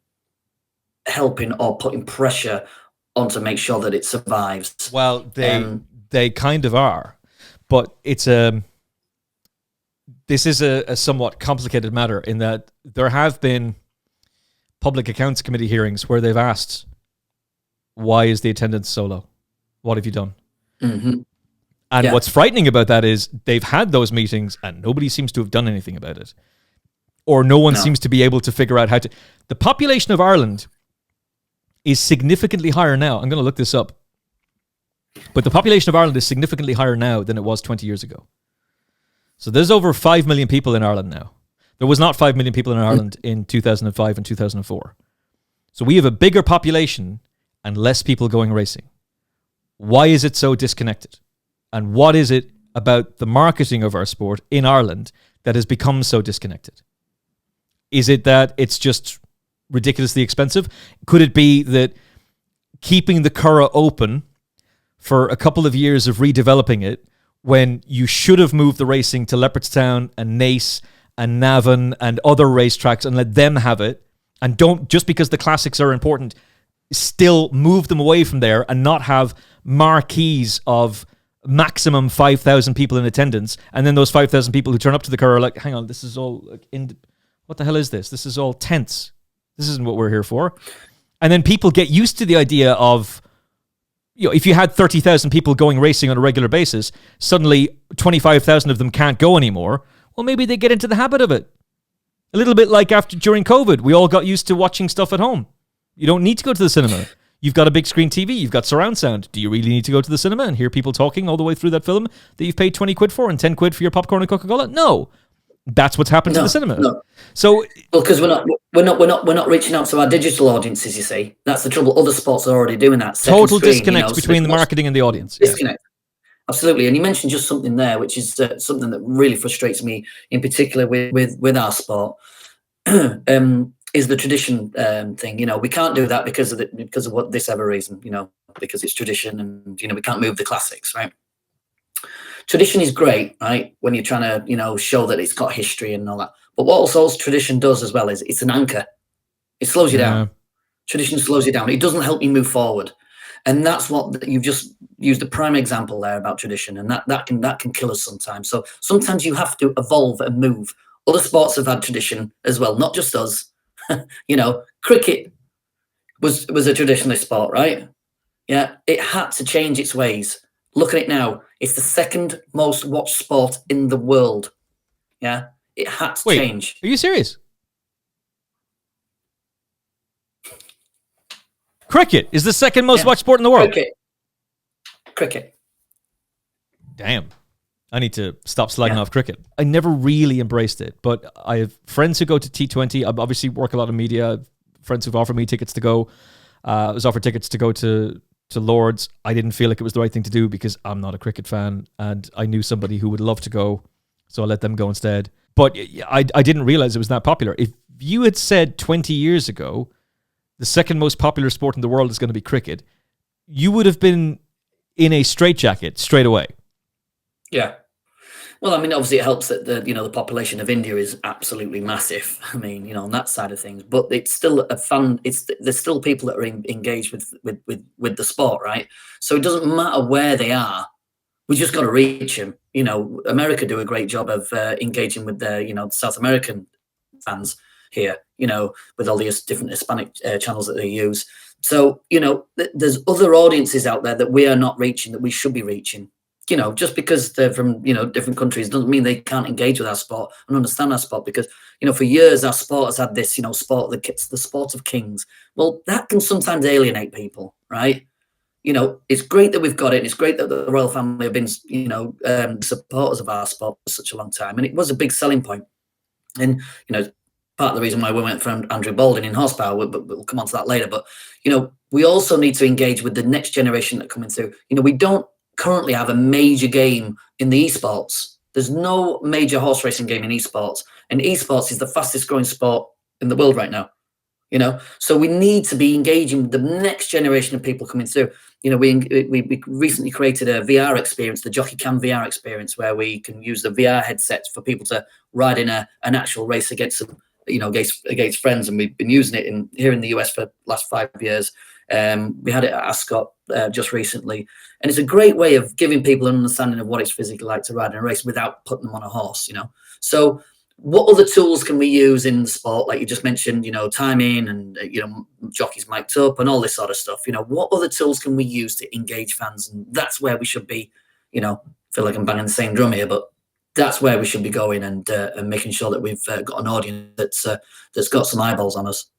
helping or putting pressure on to make sure that it survives. Well, they kind of are, but this is a somewhat complicated matter in that there have been public accounts committee hearings where they've asked, why is the attendance so low? What have you done? Mm-hmm. And what's frightening about that is they've had those meetings and nobody seems to have done anything about it. Or no one seems to be able to figure out how to... The population of Ireland is significantly higher now. I'm going to look this up. But the population of Ireland is significantly higher now than it was 20 years ago. So there's over 5 million people in Ireland now. There was not 5 million people in Ireland in 2005 and 2004. So we have a bigger population and less people going racing. Why is it so disconnected? And what is it about the marketing of our sport in Ireland that has become so disconnected? Is it that it's just ridiculously expensive? Could it be that keeping the Curragh open for a couple of years of redeveloping it when you should have moved the racing to Leopardstown and Naas and Navan and other racetracks and let them have it, and don't, just because the classics are important, still move them away from there and not have marquees of maximum 5,000 people in attendance, and then those 5,000 people who turn up to the Curragh are like, hang on, this is all like what the hell is this? This is all tents. This isn't what we're here for. And then people get used to the idea of, if you had 30,000 people going racing on a regular basis, suddenly 25,000 of them can't go anymore. Well, maybe they get into the habit of it. A little bit like during COVID, we all got used to watching stuff at home. You don't need to go to the cinema. You've got a big screen TV. You've got surround sound. Do you really need to go to the cinema and hear people talking all the way through that film that you've paid 20 quid for and 10 quid for your popcorn and Coca-Cola? No. That's what's happened to the cinema. No. So, because we're not reaching out to our digital audiences. You see, that's the trouble. Other sports are already doing that. Total disconnect between the marketing and the audience. Disconnect, absolutely. And you mentioned just something there, which is something that really frustrates me, in particular with our sport, is the tradition thing. We can't do that because of what this ever reason. Because it's tradition, and we can't move the classics, right? Tradition is great, right? When you're trying to, show that it's got history and all that. But what also tradition does as well is it's an anchor. It slows you down. Tradition slows you down. It doesn't help you move forward. And that's what you've just used a prime example there about tradition. And that can kill us sometimes. So sometimes you have to evolve and move. Other sports have had tradition as well, not just us. Cricket was a traditionalist sport, right? Yeah, it had to change its ways. Look at it now. It's the second most watched sport in the world. Yeah, it had to change. Are you serious? Cricket is the second most watched sport in the world. Cricket. Damn. I need to stop slagging off cricket. I never really embraced it, but I have friends who go to T20. I obviously work a lot in media. Friends who've offered me tickets to go. I was offered tickets to go to Lords. I didn't feel like it was the right thing to do because I'm not a cricket fan, and I knew somebody who would love to go, so I let them go instead. But I didn't realize it was that popular. If you had said 20 years ago, the second most popular sport in the world is going to be cricket, you would have been in a straitjacket straight away. Yeah. Well, I mean, obviously it helps that the population of India is absolutely massive. I mean, on that side of things, but it's still a fun. There's still people that are engaged with the sport, right? So it doesn't matter where they are. We just got to reach them. America do a great job of engaging with their South American fans here. With all the different Hispanic channels that they use. So there's other audiences out there that we are not reaching that we should be reaching. Just because they're from, different countries doesn't mean they can't engage with our sport and understand our sport, because, for years our sport has had this, sport, the sport of kings. Well, that can sometimes alienate people, right? It's great that we've got it. And it's great that the royal family have been, supporters of our sport for such a long time. And it was a big selling point. And, part of the reason why we went for Andrew Baldwin in horsepower, but we'll come on to that later. But, we also need to engage with the next generation that are coming through. We don't currently have a major game in the esports. There's no major horse racing game in esports, and esports is the fastest growing sport in the world right now. So we need to be engaging with the next generation of people coming through. We recently created a VR experience, the Jockey Cam VR experience, where we can use the VR headsets for people to ride in an actual race against against friends, and we've been using it here in the US for the last 5 years. We had it at Ascot just recently, and it's a great way of giving people an understanding of what it's physically like to ride in a race without putting them on a horse. So what other tools can we use in the sport? Like you just mentioned, timing and, jockeys mic'd up and all this sort of stuff. What other tools can we use to engage fans? And that's where we should be, I feel like I'm banging the same drum here, but that's where we should be going and making sure that we've got an audience that's got some eyeballs on us.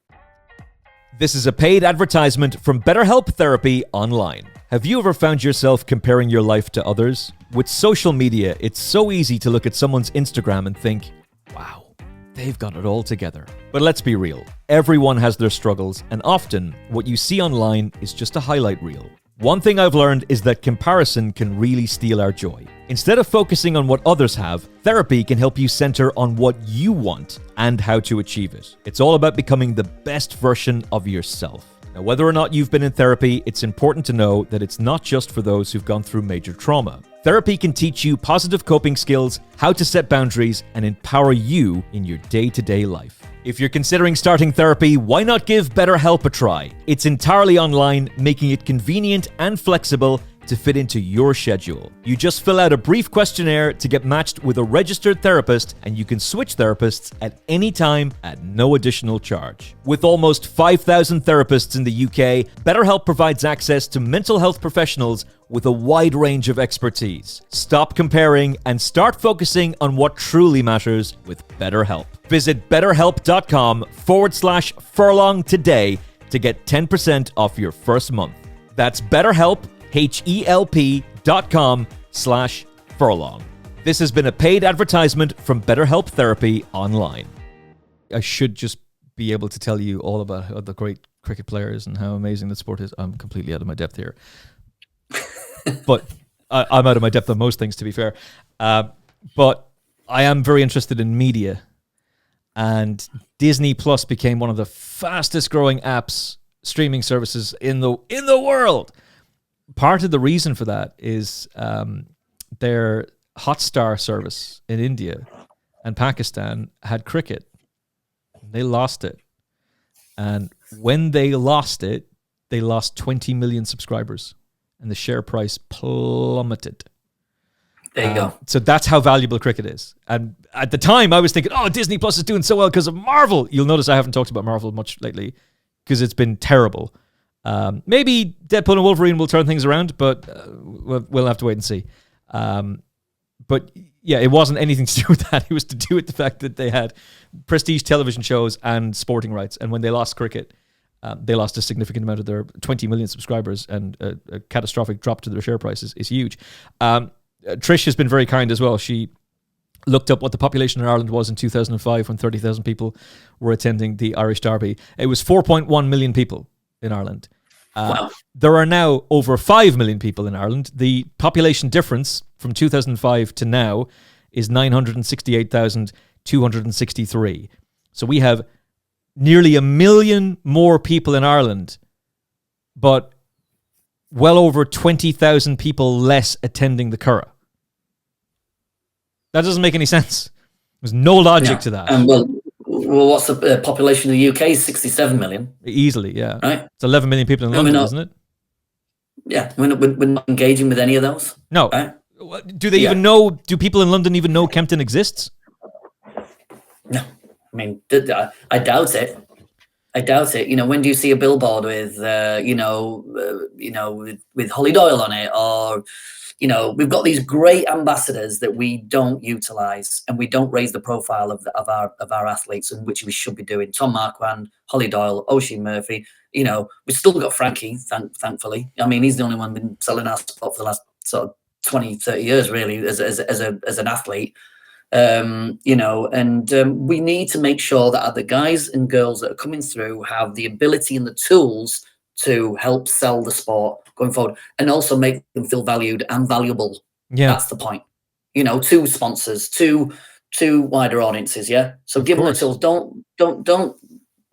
This is a paid advertisement from BetterHelp Therapy Online. Have you ever found yourself comparing your life to others? With social media, it's so easy to look at someone's Instagram and think, wow, they've got it all together. But let's be real. Everyone has their struggles, and often what you see online is just a highlight reel. One thing I've learned is that comparison can really steal our joy. Instead of focusing on what others have, therapy can help you center on what you want and how to achieve it. It's all about becoming the best version of yourself. Now, whether or not you've been in therapy, it's important to know that it's not just for those who've gone through major trauma. Therapy can teach you positive coping skills, how to set boundaries, and empower you in your day-to-day life. If you're considering starting therapy, why not give BetterHelp a try? It's entirely online, making it convenient and flexible to fit into your schedule. You just fill out a brief questionnaire to get matched with a registered therapist, and you can switch therapists at any time at no additional charge. With almost 5,000 therapists in the UK, BetterHelp provides access to mental health professionals with a wide range of expertise. Stop comparing and start focusing on what truly matters with BetterHelp. Visit betterhelp.com/furlong today to get 10% off your first month. That's BetterHelp, HELP.com/furlong. This has been a paid advertisement from BetterHelp Therapy Online. I should just be able to tell you all about the great cricket players and how amazing the sport is. I'm completely out of my depth here. But I'm out of my depth on most things, to be fair. But I am very interested in media. And Disney Plus became one of the fastest growing streaming services in the world. Part of the reason for that is their Hotstar service in India and Pakistan had cricket. They lost it. And when they lost it, they lost 20 million subscribers. And the share price plummeted. There you go. So that's how valuable cricket is. And at the time, I was thinking, Disney Plus is doing so well because of Marvel. You'll notice I haven't talked about Marvel much lately because it's been terrible. Maybe Deadpool and Wolverine will turn things around, but we'll have to wait and see. But yeah, it wasn't anything to do with that. It was to do with the fact that they had prestige television shows and sporting rights. And when they lost cricket, they lost a significant amount of their 20 million subscribers, and a catastrophic drop to their share prices is huge. Trish has been very kind as well. She looked up what the population in Ireland was in 2005 when 30,000 people were attending the Irish Derby. It was 4.1 million people in Ireland. Wow. There are now over 5 million people in Ireland. The population difference from 2005 to now is 968,263. So we have nearly 1 million more people in Ireland, but well over 20,000 people less attending the Curragh. That doesn't make any sense. There's no logic to that. Well, what's the population of the UK? 67 million. Easily, yeah. Right? It's 11 million people in London, isn't it? Yeah, we're not engaging with any of those. No. Right? Do they even know, do people in London even know Kempton exists? No. I mean, I doubt it. I doubt it. When do you see a billboard with, with Holly Doyle on it? Or, we've got these great ambassadors that we don't utilize, and we don't raise the profile of our athletes, and which we should be doing. Tom Marquand, Holly Doyle, Oisin Murphy. We've still got Frankie, thankfully. I mean, he's the only one been selling our spot for the last sort of 20, 30 years, really, as an athlete. We need to make sure that the guys and girls that are coming through have the ability and the tools to help sell the sport going forward, and also make them feel valued and valuable. Yeah, that's the point. To sponsors, to wider audiences. Yeah, so give them the tools. Don't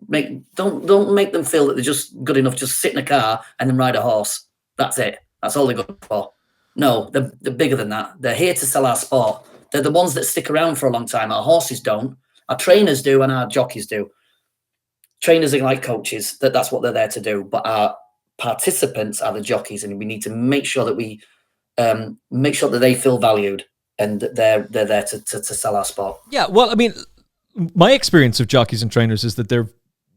make them feel that they're just good enough to just sit in a car and then ride a horse. That's it. That's all they're good for. No, they're bigger than that. They're here to sell our sport. They're the ones that stick around for a long time. Our horses don't, Our trainers do and our jockeys do. Trainers are like coaches, that's what they're there to do. But our participants are the jockeys, and we need to make sure that we make sure that they feel valued and that they're there to sell our sport. Yeah, well, I mean, my experience of jockeys and trainers is that they're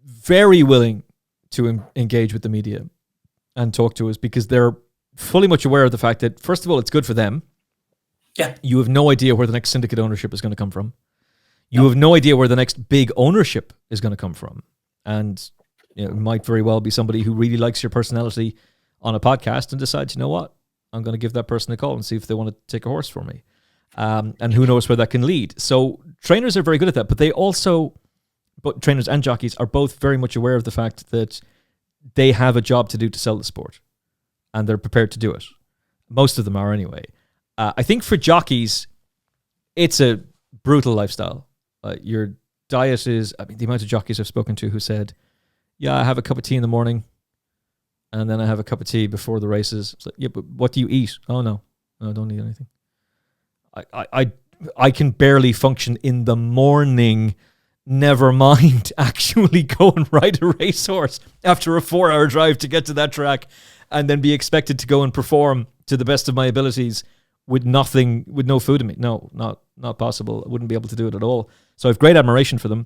very willing to engage with the media and talk to us because they're fully much aware of the fact that, first of all, it's good for them. Yeah. You have no idea where the next syndicate ownership is going to come from. You have no idea where the next big ownership is going to come from. And it might very well be somebody who really likes your personality on a podcast and decides, you know what, I'm going to give that person a call and see if they want to take a horse for me. And who knows where that can lead. So trainers are very good at that, but trainers and jockeys are both very much aware of the fact that they have a job to do to sell the sport, and they're prepared to do it. Most of them are anyway. I think for jockeys, it's a brutal lifestyle. Your diet is, the amount of jockeys I've spoken to who said, yeah, I have a cup of tea in the morning and then I have a cup of tea before the races. It's like, yeah, but what do you eat? Oh, no, I don't eat anything. I can barely function in the morning, never mind actually go and ride a racehorse after a 4-hour drive to get to that track and then be expected to go and perform to the best of my abilities with no food in me. No, not possible. I wouldn't be able to do it at all. So I have great admiration for them.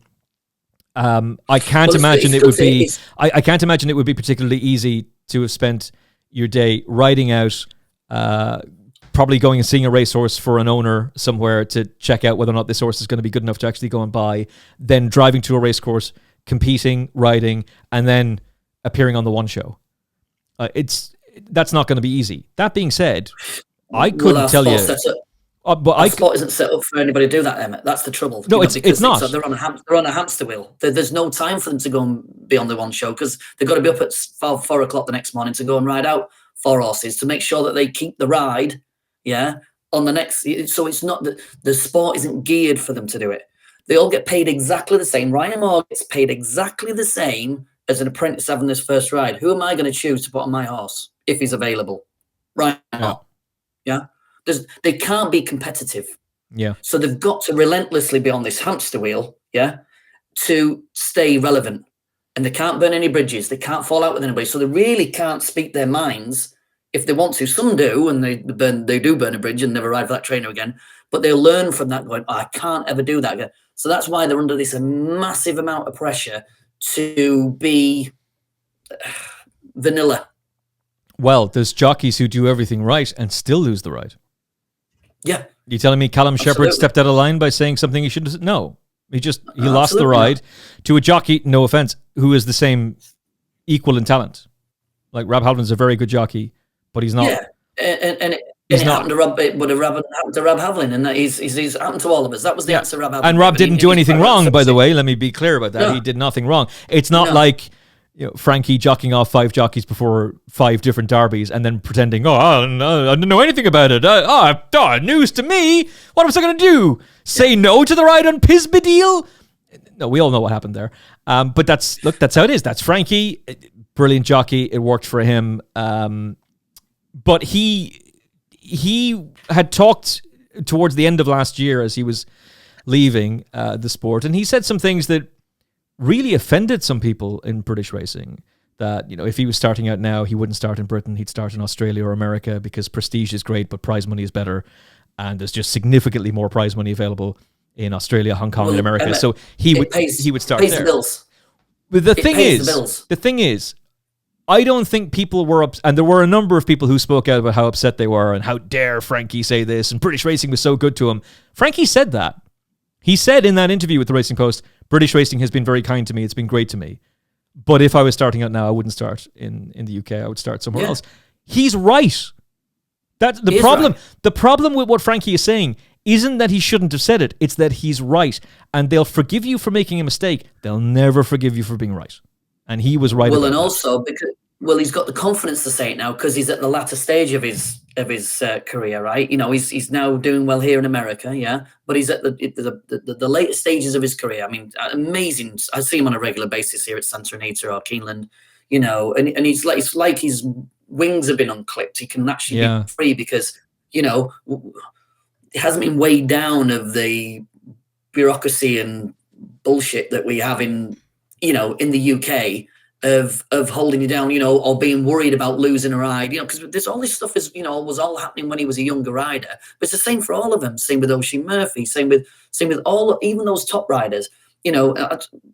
I can't imagine it would be. I can't imagine it would be particularly easy to have spent your day riding out, probably going and seeing a racehorse for an owner somewhere to check out whether or not this horse is going to be good enough to actually go and buy, then driving to a race course, competing, riding, and then appearing on the one show. That's not going to be easy. That being said, I couldn't tell you. But sport isn't set up for anybody to do that, Emmet. That's the trouble. No, it's not. They're on a hamster wheel. There's no time for them to go and be on the one show because they've got to be up at 4 o'clock the next morning to go and ride out 4 horses to make sure that they keep the ride, on the next. So it's not that the sport isn't geared for them to do it. They all get paid exactly the same. Ryan Moore gets paid exactly the same as an apprentice having this first ride. Who am I going to choose to put on my horse if he's available? Ryan Moore. Yeah. They can't be competitive. Yeah. So they've got to relentlessly be on this hamster wheel, to stay relevant. And they can't burn any bridges. They can't fall out with anybody. So they really can't speak their minds if they want to. Some do, and they do burn a bridge and never ride for that trainer again. But they'll learn from that going, I can't ever do that again. So that's why they're under this massive amount of pressure to be vanilla. Well, there's jockeys who do everything right and still lose the ride. Yeah. You telling me Callum Shepherd stepped out of line by saying something he shouldn't have? No. He lost the ride to a jockey, no offense, who is the same equal in talent. Like Rob Havlin's a very good jockey, but he's not. Yeah. And it happened to Rob, it would have happened to Rob Havlin, and that he's happened to all of us. That was the answer, Rob Havlin. And Rob didn't do anything wrong, by the way. Let me be clear about that. No. He did nothing wrong. It's not like Frankie jockeying off 5 jockeys before 5 different derbies and then pretending, I didn't know anything about it. News to me. What was I going to do? Say no to the ride on Pisbadeel? No, we all know what happened there. But that's how it is. That's Frankie. Brilliant jockey. It worked for him. But he had talked towards the end of last year as he was leaving the sport, and he said some things that really offended some people in British racing, that, if he was starting out now, he wouldn't start in Britain, he'd start in Australia or America because prestige is great, but prize money is better. And there's just significantly more prize money available in Australia, Hong Kong, and America. Emmet, so he would start there. The bills. But the thing is, I don't think people were and there were a number of people who spoke out about how upset they were and how dare Frankie say this, and British racing was so good to him. Frankie said that. He said in that interview with the Racing Post, British racing has been very kind to me. It's been great to me. But if I was starting out now, I wouldn't start in the UK. I would start somewhere else. He's right. That's the problem. Right. The problem with what Frankie is saying isn't that he shouldn't have said it. It's that he's right. And they'll forgive you for making a mistake. They'll never forgive you for being right. And he was right. Well, and also because he's got the confidence to say it now because he's at the latter stage of his career, right? He's now doing well here in America, but he's at the later stages of his career. I mean, amazing. I see him on a regular basis here at Santa Anita or Keeneland, and it's like his wings have been unclipped. He can actually be free because it hasn't been weighed down of the bureaucracy and bullshit that we have in the UK of holding you down, or being worried about losing a ride, because there's all this stuff was all happening when he was a younger rider. But it's the same for all of them. Same with Oisin Murphy. Same with all, even those top riders. I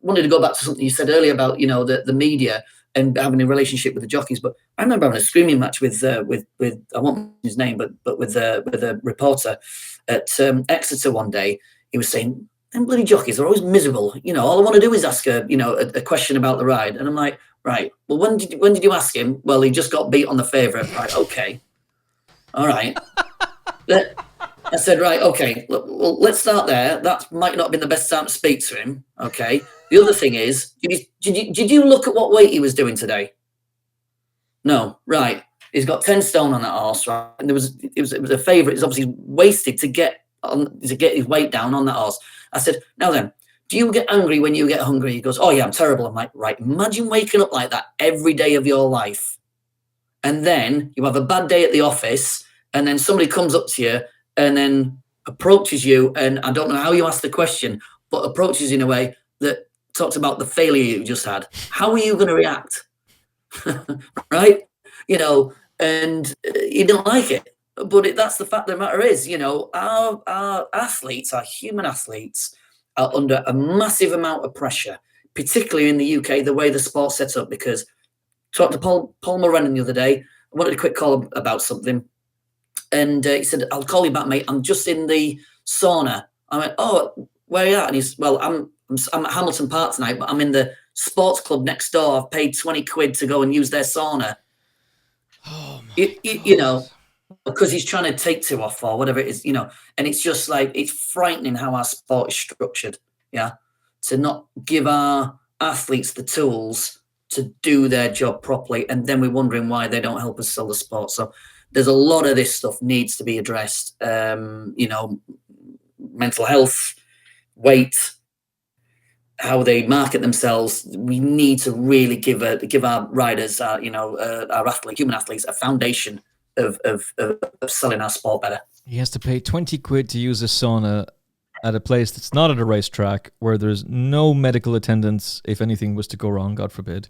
wanted to go back to something you said earlier about the media and having a relationship with the jockeys. But I remember having a screaming match with I won't mention his name, but with a reporter at Exeter one day. He was saying, "Them bloody jockeys are always miserable. All I want to do is ask a question about the ride." And I'm like, right, well, when did you ask him? Well, he just got beat on the favourite. Right, okay, all right. I said, right, okay, well, let's start there. That might not have been the best time to speak to him. Okay. The other thing is, did you look at what weight he was doing today? No, right. He's got 10 stone on that horse, right? And it was a favourite. He's obviously wasted to get his weight down on that horse. I said, now then, do you get angry when you get hungry? He goes, oh yeah, I'm terrible. I'm like, right, imagine waking up like that every day of your life. And then you have a bad day at the office, and then somebody comes up to you and then approaches you, and I don't know how you ask the question, but approaches you in a way that talks about the failure you just had. How are you going to react? Right? And you don't like it. But that's the fact of the matter is, our athletes, our human athletes, are under a massive amount of pressure, particularly in the UK, the way the sport's set up. Because I talked to Paul Morenin the other day. I wanted a quick call about something. And he said, I'll call you back, mate. I'm just in the sauna. I went, oh, where are you at? And he's, well, I'm at Hamilton Park tonight, but I'm in the sports club next door. I've paid 20 quid to go and use their sauna. Oh, because he's trying to take two off or whatever it is, and it's just like, it's frightening how our sport is structured. Yeah. To not give our athletes the tools to do their job properly. And then we're wondering why they don't help us sell the sport. So there's a lot of this stuff needs to be addressed. Mental health, weight, how they market themselves. We need to really give our riders, our human athletes, a foundation of selling our sport better. He has to pay 20 quid to use a sauna at a place that's not at a racetrack, where there's no medical attendance if anything was to go wrong, God forbid.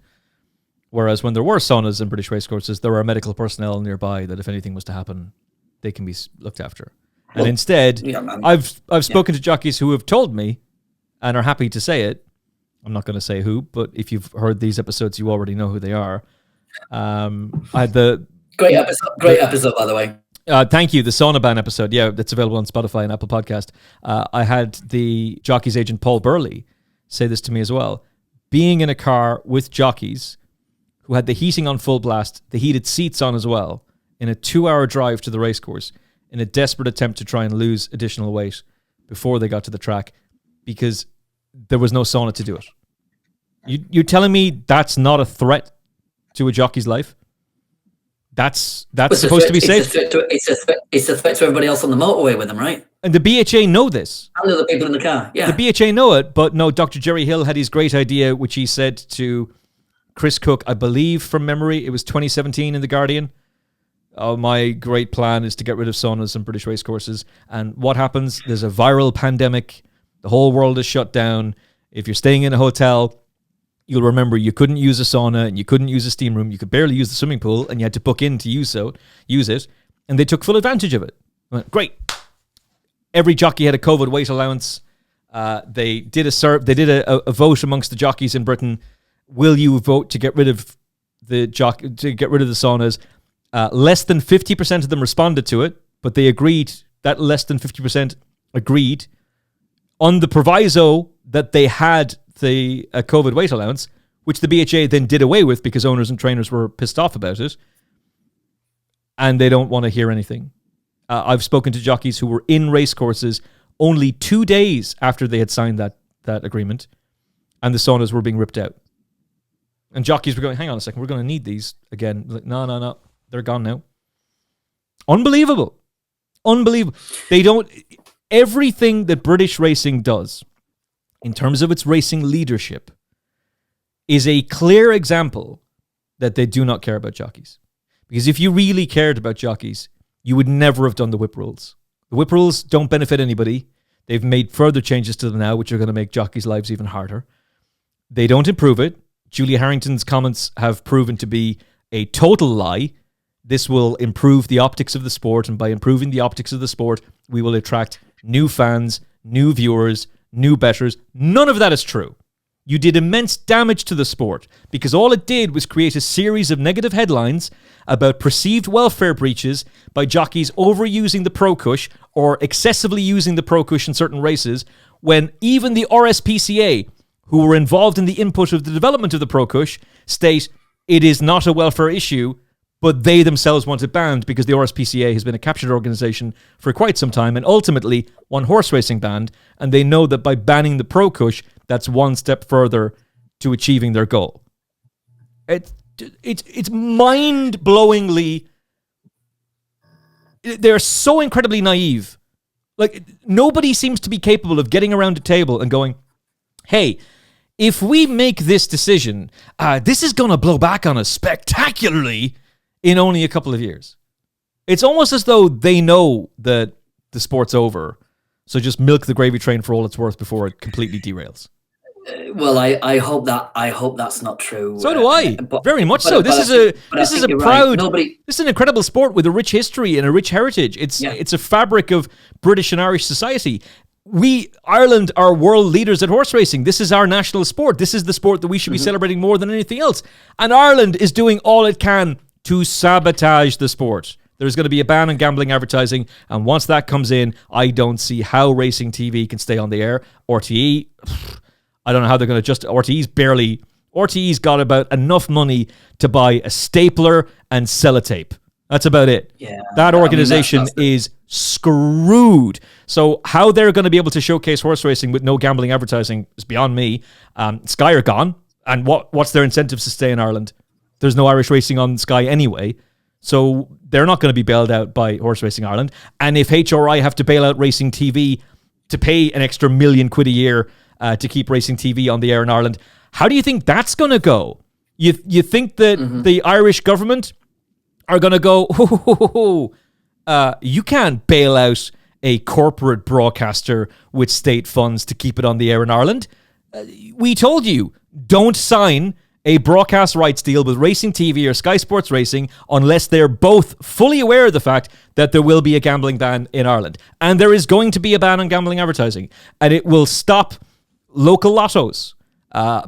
Whereas when there were saunas in British racecourses, there are medical personnel nearby that if anything was to happen, they can be looked after. And instead, I've spoken to jockeys who have told me, and are happy to say it, I'm not going to say who, but if you've heard these episodes, you already know who they are. I had the... Great episode, by the way. Thank you. The Sauna Ban episode. Yeah, that's available on Spotify and Apple Podcast. I had the jockey's agent, Paul Burley, say this to me as well. Being in a car with jockeys who had the heating on full blast, the heated seats on as well, in a 2-hour drive to the racecourse, in a desperate attempt to try and lose additional weight before they got to the track, because there was no sauna to do it. You're telling me that's not a threat to a jockey's life? That's supposed to be safe? It's a threat to everybody else on the motorway with them, right? And the BHA know this. And the other people in the car, yeah. The BHA know it, but no, Dr. Jerry Hill had his great idea, which he said to Chris Cook, I believe from memory, it was 2017 in The Guardian. Oh, my great plan is to get rid of saunas in British racecourses. And what happens? There's a viral pandemic. The whole world is shut down. If you're staying in a hotel, you'll remember you couldn't use a sauna and you couldn't use a steam room. You could barely use the swimming pool, and you had to book in to use it. And they took full advantage of it. I went, great. Every jockey had a COVID weight allowance. They did a vote amongst the jockeys in Britain. Will you vote to get rid of the saunas? Less than 50% of them responded to it, but they agreed. That less than 50% agreed on the proviso that they had the COVID weight allowance, which the BHA then did away with because owners and trainers were pissed off about it, and they don't want to hear anything. I've spoken to jockeys who were in race courses only 2 days after they had signed that agreement, and the saunas were being ripped out. And jockeys were going, hang on a second, we're going to need these again. Like, no, they're gone now. Unbelievable. Everything that British racing does in terms of its racing leadership is a clear example that they do not care about jockeys. Because if you really cared about jockeys, you would never have done the whip rules. The whip rules don't benefit anybody. They've made further changes to them now, which are going to make jockeys' lives even harder. They don't improve it. Julia Harrington's comments have proven to be a total lie. This will improve the optics of the sport, and by improving the optics of the sport, we will attract new fans, new viewers, new bettors. None of that is true. You did immense damage to the sport because all it did was create a series of negative headlines about perceived welfare breaches by jockeys overusing the Pro Cush or excessively using the Pro Cush in certain races, when even the RSPCA, who were involved in the input of the development of the Pro Cush, state it is not a welfare issue, but they themselves want it banned because the RSPCA has been a captured organization for quite some time and ultimately want horse racing banned, and they know that by banning the Pro Cush, that's one step further to achieving their goal. It's mind-blowingly... They're so incredibly naive. Like, nobody seems to be capable of getting around a table and going, hey, if we make this decision, this is going to blow back on us spectacularly in only a couple of years. It's almost as though they know that the sport's over, so just milk the gravy train for all it's worth before it completely derails. Well, I hope that's not true. So do I. Very much so. This is an incredible sport with a rich history and a rich heritage. It's a fabric of British and Irish society. Ireland are world leaders at horse racing. This is our national sport. This is the sport that we should be celebrating more than anything else. And Ireland is doing all it can to sabotage the sport. There's going to be a ban on gambling advertising, and once that comes in, I don't see how racing TV can stay on the air. RTE, I don't know how they're going to RTE's got about enough money to buy a stapler and sellotape. That's about it. Yeah, that organization is screwed. So how they're going to be able to showcase horse racing with no gambling advertising is beyond me. Sky are gone, and what's their incentives to stay in Ireland? There's no Irish racing on Sky anyway, so they're not going to be bailed out by Horse Racing Ireland. And if HRI have to bail out Racing TV to pay an extra £1 million a year to keep Racing TV on the air in Ireland, how do you think that's going to go? You think that the Irish government are going to go, you can't bail out a corporate broadcaster with state funds to keep it on the air in Ireland? We told you, don't sign a broadcast rights deal with Racing TV or Sky Sports Racing unless they're both fully aware of the fact that there will be a gambling ban in Ireland. And there is going to be a ban on gambling advertising. And it will stop local lottos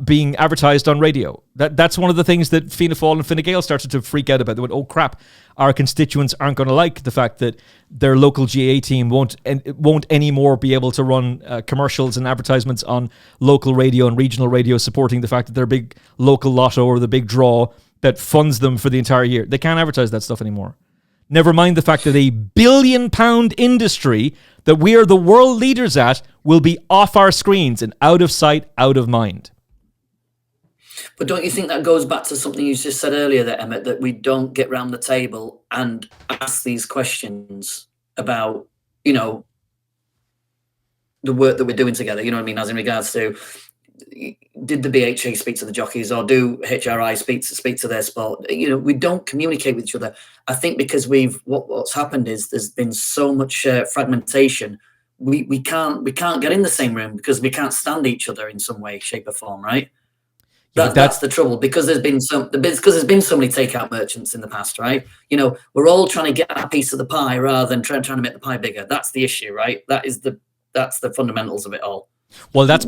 being advertised on radio. That's one of the things that Fianna Fáil and Fine Gael started to freak out about. They went, oh crap, our constituents aren't going to like the fact that their local GA team won't anymore be able to run commercials and advertisements on local radio and regional radio supporting the fact that their big local lotto or the big draw that funds them for the entire year. They can't advertise that stuff anymore. Never mind the fact that a £1 billion industry that we are the world leaders at will be off our screens and out of sight, out of mind. But don't you think that goes back to something you just said earlier there, Emmet, that we don't get round the table and ask these questions about, the work that we're doing together, you know what I mean, as in regards to, did the BHA speak to the jockeys or do HRI speak to their sport? We don't communicate with each other. I think because what's happened is there's been so much fragmentation. We can't get in the same room because we can't stand each other in some way, shape or form, right? That's the trouble, because there's been so many takeout merchants in the past, right? We're all trying to get a piece of the pie rather than trying to make the pie bigger. That's the issue, right? That's the fundamentals of it all. Well, that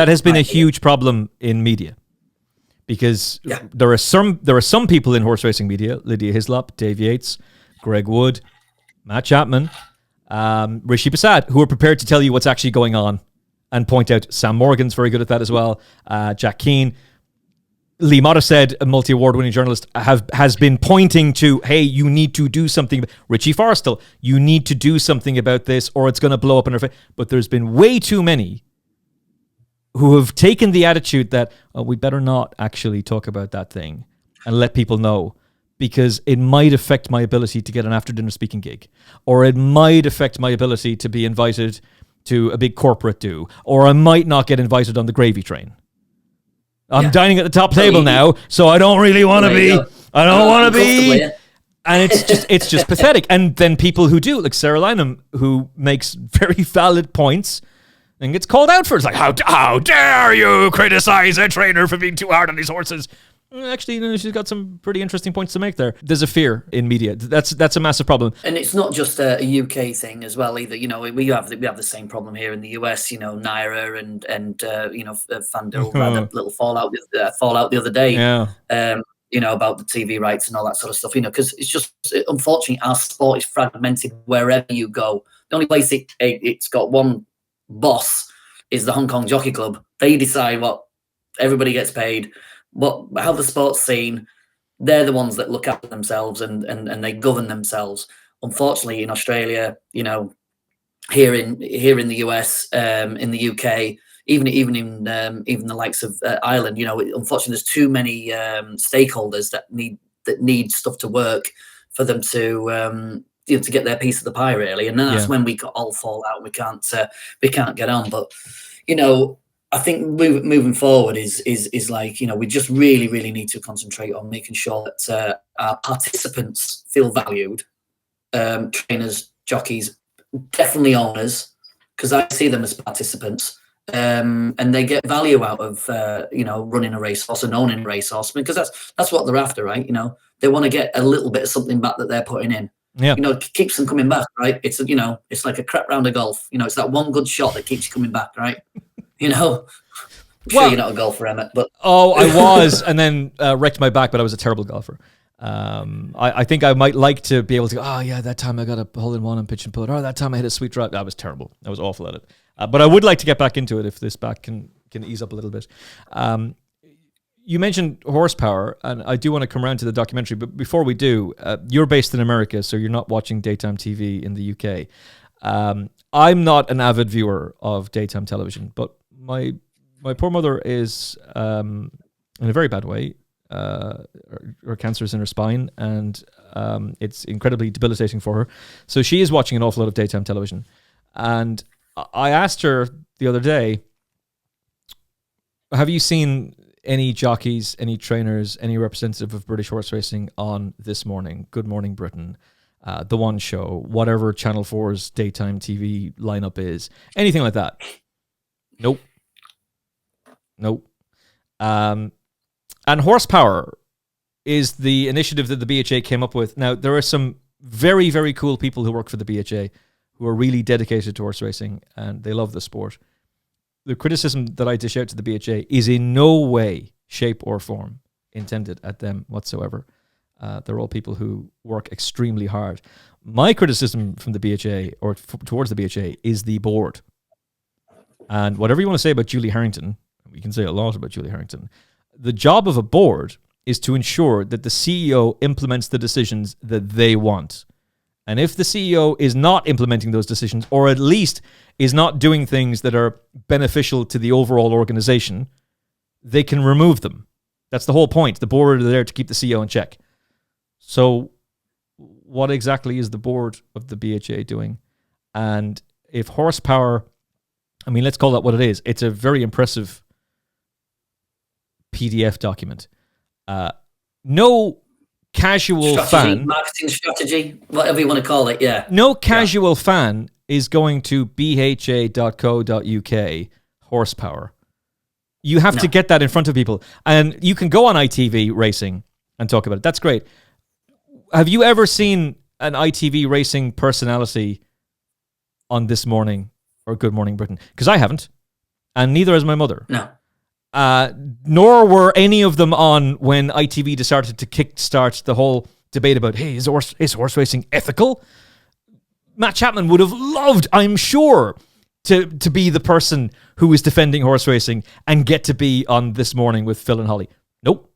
has been a huge problem in media, because there are some people in horse racing media, Lydia Hislop, Dave Yates, Greg Wood, Matt Chapman, Rishi Prasad, who are prepared to tell you what's actually going on and point out. Sam Morgan's very good at that as well. Jack Keane. Lee Mottershead, a multi-award-winning journalist, has been pointing to, hey, you need to do something. Richie Forrestal, you need to do something about this or it's going to blow up in our face. But there's been way too many who have taken the attitude that, we better not actually talk about that thing and let people know, because it might affect my ability to get an after-dinner speaking gig, or it might affect my ability to be invited to a big corporate do, or I might not get invited on the gravy train. I'm dining at the top table now, so I don't really want to be. I don't want to be. And it's just pathetic. And then people who do, like Sarah Lynham, who makes very valid points and gets called out for it. It's like, how dare you criticize a trainer for being too hard on these horses? Actually, she's got some pretty interesting points to make there. There's a fear in media. That's a massive problem. And it's not just a UK thing as well either. We have the same problem here in the US. Naira and FanDuel had a little fallout the other day. Yeah. About the TV rights and all that sort of stuff, because it's just, unfortunately, our sport is fragmented wherever you go. The only place it's got one boss is the Hong Kong Jockey Club. They decide what everybody gets paid, how the sport's seen. They're the ones that look after themselves and they govern themselves. Unfortunately, in Australia, here in the US, in the UK, even in the likes of Ireland, unfortunately, there's too many stakeholders that need stuff to work for them to get their piece of the pie, really. And then that's when we all fall out. We can't get on. But I think moving forward is like, we just really, really need to concentrate on making sure that our participants feel valued. Trainers, jockeys, definitely owners, because I see them as participants. And they get value out of running a racehorse and owning a racehorse, because that's what they're after, right? They want to get a little bit of something back that they're putting in. Yeah. It keeps them coming back, right? It's it's like a crap round of golf. It's that one good shot that keeps you coming back, right? I'm sure you're not a golfer, Emmet, but I was, and then wrecked my back, but I was a terrible golfer. I think I might like to be able to go, that time I got a hole in one on pitch and putt. That time I hit a sweet drive. That was terrible. I was awful at it. But I would like to get back into it if this back can ease up a little bit. You mentioned horsepower, and I do want to come around to the documentary. But before we do, you're based in America, so you're not watching daytime TV in the UK. I'm not an avid viewer of daytime television, but my poor mother is in a very bad way. Her cancer is in her spine, and it's incredibly debilitating for her. So she is watching an awful lot of daytime television. And I asked her the other day, have you seen any jockeys, any trainers, any representative of British horse racing on This Morning, Good Morning Britain, The One Show, whatever Channel 4's daytime TV lineup is, anything like that? Nope. And horsepower is the initiative that the BHA came up with. Now, there are some very, very cool people who work for the BHA who are really dedicated to horse racing, and they love the sport. The criticism that I dish out to the BHA is in no way, shape, or form intended at them whatsoever. They're all people who work extremely hard. My criticism from the BHA, or towards the BHA, is the board. And whatever you want to say about Julie Harrington, we can say a lot about Julie Harrington, the job of a board is to ensure that the CEO implements the decisions that they want. And if the CEO is not implementing those decisions, or at least is not doing things that are beneficial to the overall organization, they can remove them. That's the whole point. The board are there to keep the CEO in check. So what exactly is the board of the BHA doing? And if horsepower, let's call that what it is. It's a very impressive PDF document. No casual fan, marketing strategy, whatever you want to call it, no casual fan is going to bha.co.uk horsepower. You have to get that in front of people, and you can go on ITV Racing and talk about it. That's great. Have you ever seen an ITV Racing personality on This Morning or Good Morning Britain? Because I haven't, and neither has my mother. No. Nor were any of them on when ITV decided to kickstart the whole debate about, hey, is horse racing ethical? Matt Chapman would have loved, I'm sure, to be the person who is defending horse racing and get to be on This Morning with Phil and Holly. Nope.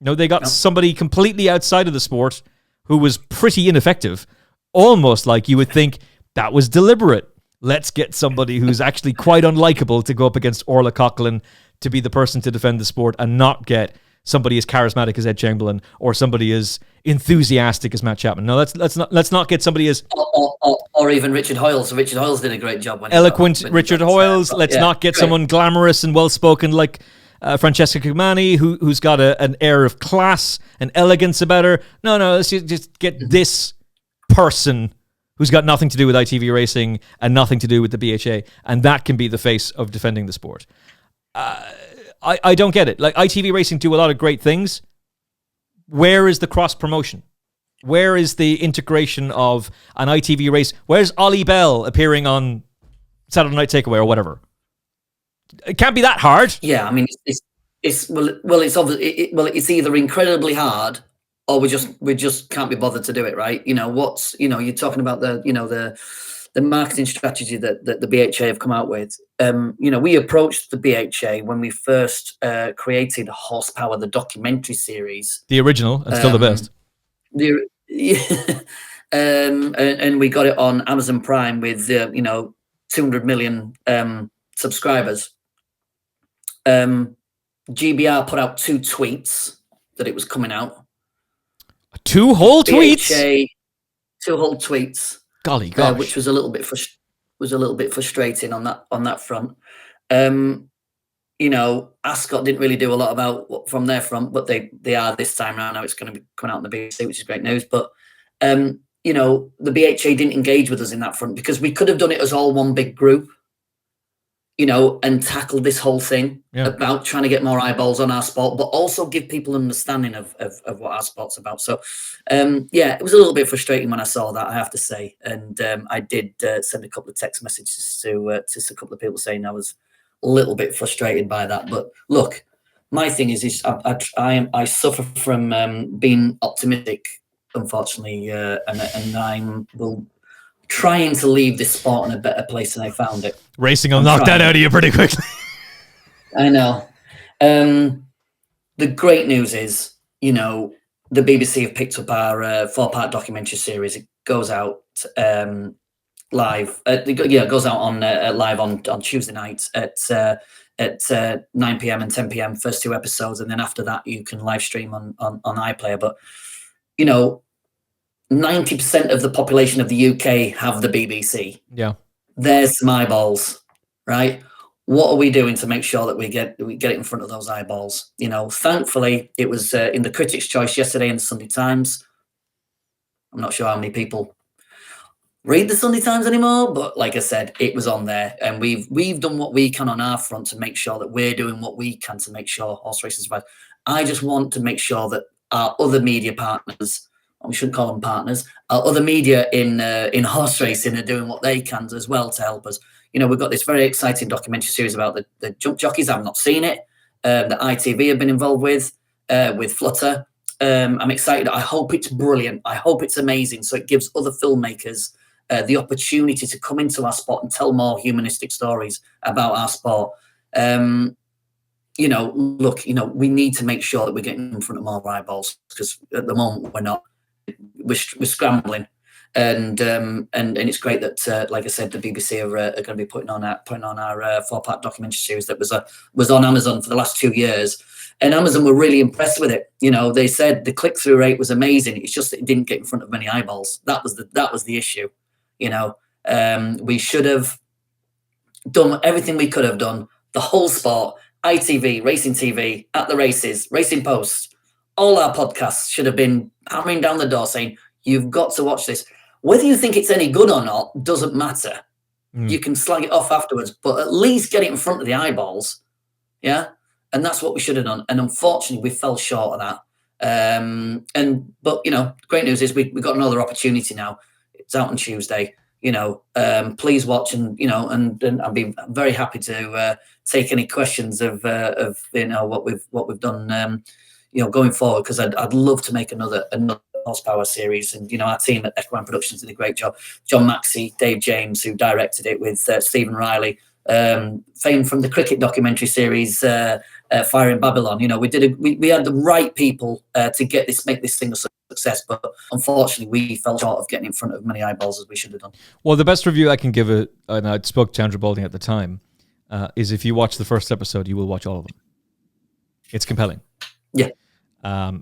No, they got somebody completely outside of the sport who was pretty ineffective. Almost like you would think that was deliberate. Let's get somebody who's actually quite unlikable to go up against Orla Coughlin to be the person to defend the sport, and not get somebody as charismatic as Ed Chamberlain or somebody as enthusiastic as Matt Chapman. No, let's not get somebody as or even Richard Hoyles. Richard Hoyles did a great job when eloquent. Richard Hoyles. Let's not get someone glamorous and well spoken like Francesca Cumani, who's got an air of class and elegance about her. No, let's just get this person who's got nothing to do with ITV racing and nothing to do with the BHA, and that can be the face of defending the sport. I don't get it. Like, ITV racing do a lot of great things. Where is the cross promotion? Where is the integration of an ITV race? Where's Ollie Bell appearing on Saturday Night Takeaway or whatever? It can't be that hard. Yeah, I mean, it's obvious. It's either incredibly hard, or we just can't be bothered to do it, right? You're talking about the marketing strategy that the BHA have come out with. We approached the BHA when we first created Horsepower, the documentary series, the original, and still the best. And we got it on Amazon Prime with 200 million subscribers. GBR put out 2 tweets that it was coming out. 2 whole tweets. BHA, 2 whole tweets. Golly gosh. Which was a little bit frustrating on that front. Ascot didn't really do a lot about from their front, but they are this time around. Now it's going to be coming out on the BBC, which is great news. But the BHA didn't engage with us in that front, because we could have done it as all one big group, and tackled this whole thing about trying to get more eyeballs on our sport, but also give people an understanding of what our sport's about. So, it was a little bit frustrating when I saw that, I have to say. And I did send a couple of text messages to a couple of people saying I was a little bit frustrated by that. But look, my thing is I suffer from being optimistic, unfortunately, and I'm trying to leave this sport in a better place than I found it. Racing will knock that out of you pretty quickly. I know. The great news is, the BBC have picked up our 4-part documentary series. It goes out live. It goes out on live on Tuesday night at 9 p.m. and 10 p.m. first 2 episodes, and then after that you can live stream on iPlayer. But 90% of the population of the UK have the BBC. Yeah, there's some eyeballs, right? What are we doing to make sure that we get it in front of those eyeballs? Thankfully, it was in the Critics' Choice yesterday in the Sunday Times. I'm not sure how many people read the Sunday Times anymore, but like I said, it was on there, and we've done what we can on our front to make sure that we're doing what we can to make sure horse racing survives. I just want to make sure that our other media partners, we shouldn't call them partners, our other media in horse racing are doing what they can as well to help us. We've got this very exciting documentary series about the jump jockeys. I've not seen it. That ITV have been involved with Flutter. I'm excited. I hope it's brilliant. I hope it's amazing. So it gives other filmmakers the opportunity to come into our sport and tell more humanistic stories about our sport. We need to make sure that we're getting in front of more eyeballs, because at the moment we're not. We're scrambling, and it's great that, like I said, the BBC are going to be putting on our 4-part documentary series that was on Amazon for the last 2 years, and Amazon were really impressed with it. They said the click-through rate was amazing. It's just that it didn't get in front of many eyeballs. That was the issue. We should have done everything we could have done. The whole sport, ITV, Racing TV, At the Races, Racing Post, all our podcasts should have been hammering down the door saying, you've got to watch this. Whether you think it's any good or not doesn't matter. You can slag it off afterwards, but at least get it in front of the eyeballs. Yeah. And that's what we should have done. And unfortunately, we fell short of that. But great news is we got another opportunity now. It's out on Tuesday. Please watch, and I'll be very happy to take any questions of what we've done, going forward, because I'd love to make another Horsepower series. And our team at Equine Productions did a great job. John Maxey, Dave James, who directed it, with Stephen Riley, famed from the cricket documentary series Fire in Babylon. We had the right people to make this thing a success, but unfortunately we fell short of getting in front of many eyeballs as we should have done. Well, the best review I can give it, and I spoke to Andrew Balding at the time, is if you watch the first episode, you will watch all of them. It's compelling. Yeah.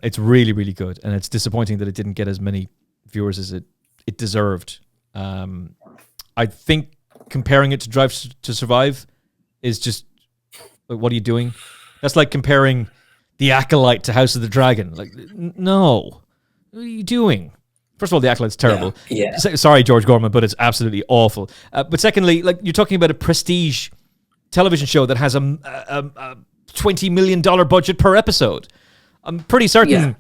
It's really, really good, and it's disappointing that it didn't get as many viewers as it deserved. I think comparing it to Drive to Survive is just, what are you doing? That's like comparing The Acolyte to House of the Dragon. Like, no. What are you doing? First of all, The Acolyte's terrible. Yeah. Sorry, George Gorman, but it's absolutely awful. But secondly, like, you're talking about a prestige television show that has a $20 million budget per episode. I'm pretty certain.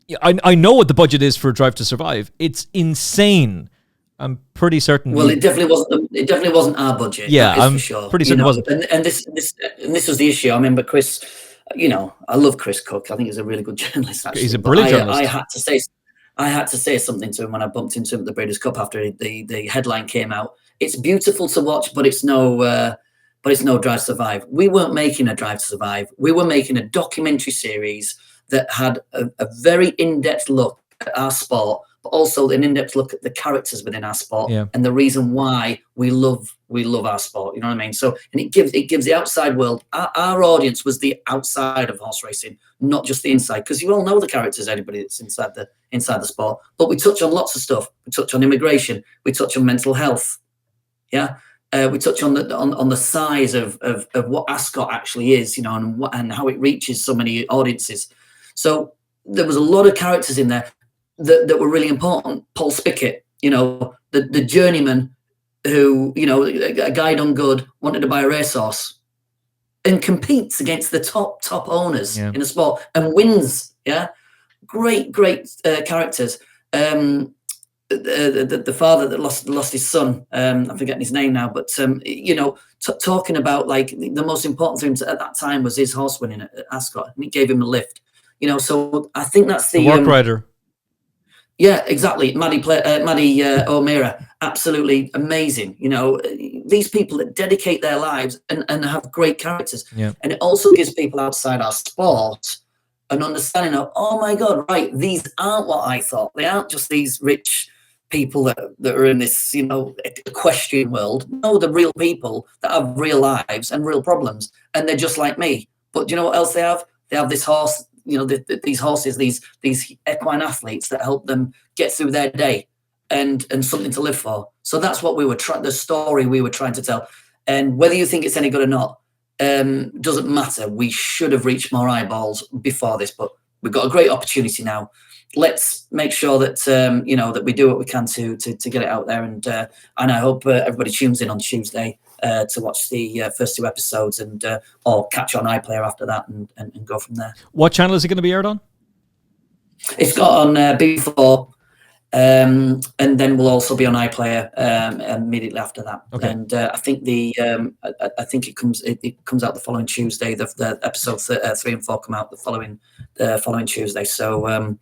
Yeah. I know what the budget is for Drive to Survive. It's insane. I'm pretty certain. Well, it definitely wasn't. It definitely wasn't our budget. Yeah, I'm for sure. pretty certain it wasn't. And this was the issue. I remember Chris. I love Chris Cook. I think he's a really good journalist. Actually, he's a brilliant journalist. I had to say something to him when I bumped into him at the Breeders' Cup after the headline came out. It's beautiful to watch, but it's no Drive to Survive. We weren't making a Drive to Survive. We were making a documentary series that had a very in-depth look at our sport, but also an in-depth look at the characters within our sport and the reason why we love our sport. You know what I mean? So, and it gives the outside world. Our audience was the outside of horse racing, not just the inside, because you all know the characters, anybody that's inside the sport. But we touch on lots of stuff. We touch on immigration. We touch on mental health. Yeah. We touch on the size of what Ascot actually is, and how it reaches so many audiences. So there was a lot of characters in there that were really important. Paul Spickett, the journeyman who, a guy done good, wanted to buy a racehorse and competes against the top owners in the sport and wins. Yeah, great characters. The father that lost his son, I'm forgetting his name now, but talking about like the most important thing at that time was his horse winning at Ascot, and it gave him a lift. So I think that's the work rider. Yeah, exactly. Maddie O'Meara, absolutely amazing. These people that dedicate their lives and have great characters. Yeah. And it also gives people outside our sport an understanding of, oh my God, right, these aren't what I thought. They aren't just these rich people that are in this, equestrian world. No, they're real people that have real lives and real problems. And they're just like me. But do you know what else they have? They have this horse, these horses, these equine athletes that help them get through their day and something to live for. So that's what the story we were trying to tell. And whether you think it's any good or not, doesn't matter. We should have reached more eyeballs before this, but we've got a great opportunity now. Let's make sure that that we do what we can to get it out there, and I hope everybody tunes in on Tuesday to watch the first 2 episodes, and or catch on iPlayer after that, and go from there. What channel is it going to be aired on? It's got on B4. And then we'll also be on iPlayer immediately after that. Okay. And I think I think it comes out the following Tuesday. The episodes 3 and 4 come out the following Tuesday. So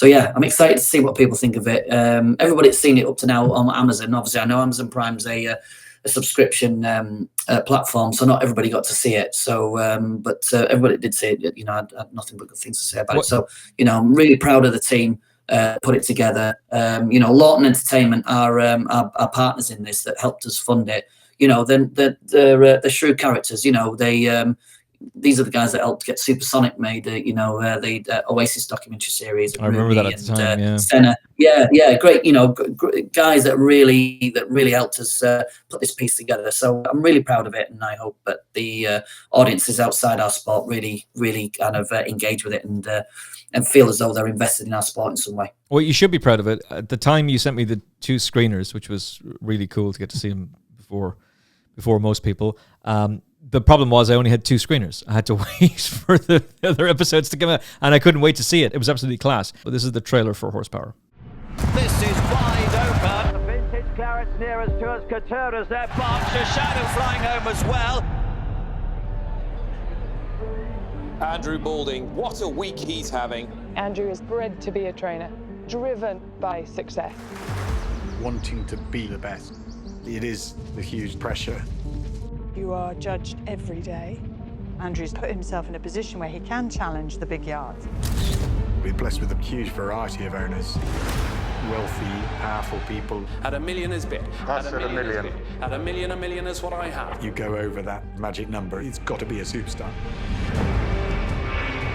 yeah, I'm excited to see what people think of it. Everybody's seen it up to now on Amazon. Obviously, I know Amazon Prime's a subscription platform, so not everybody got to see it. So, but everybody did see it. I had nothing but good things to say about it. So, I'm really proud of the team. Put it together. Lawton Entertainment are partners in this that helped us fund it. The shrewd characters. These are the guys that helped get Supersonic made. The Oasis documentary series. I remember that at the time. Yeah. Senna. Yeah, great. Guys that really helped us put this piece together. So I'm really proud of it, and I hope that the audiences outside our sport really kind of engage with it and feel as though they're invested in our sport in some way. Well, you should be proud of it. At the time, you sent me the 2 screeners, which was really cool to get to see them before most people. The problem was I only had 2 screeners. I had to wait for the other episodes to come out, and I couldn't wait to see it. It was absolutely class. But this is the trailer for Horsepower. This is wide open. The vintage Clarets nearest to us. Couture's there. Berkshire Shadow flying home as well. Andrew Balding, what a week he's having. Andrew is bred to be a trainer, driven by success. Wanting to be the best. It is a huge pressure. You are judged every day. Andrew's put himself in a position where he can challenge the big yards. We're blessed with a huge variety of owners. Wealthy, powerful people. At $1 million is bid. At $1 million. At $1 million is what I have. You go over that magic number, it's got to be a superstar.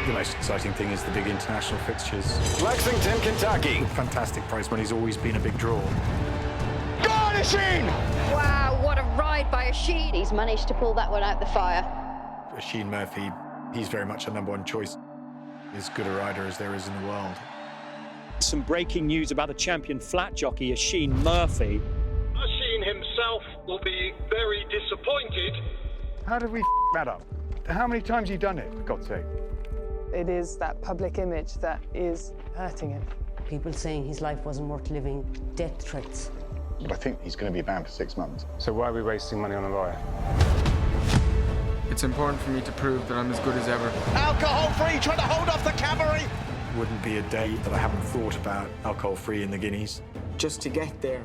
The most exciting thing is the big international fixtures. Lexington, Kentucky. The fantastic prize money's always been a big draw. Go on, Oisin! Wow, what a ride by Oisin. He's managed to pull that one out the fire. Oisin Murphy He's very much a number one choice. As good a rider as there is in the world. Some breaking news about the champion flat jockey, Oisin Murphy. Oisin himself will be very disappointed. How did we that up? How many times have you done it, for God's sake? It is that public image that is hurting him. People saying his life wasn't worth living, death threats. But I think he's going to be banned for 6 months. So why are we wasting money on a lawyer? It's important for me to prove that I'm as good as ever. Alcohol-free, trying to hold off the cavalry. Wouldn't be a day that I haven't thought about alcohol-free in the Guineas. Just to get there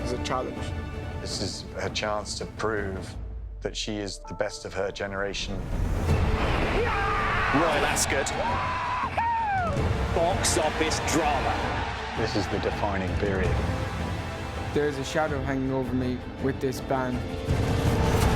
is a challenge. This is her chance to prove that she is the best of her generation. Royal Ascot. Box office drama. This is the defining period. There's a shadow hanging over me with this ban.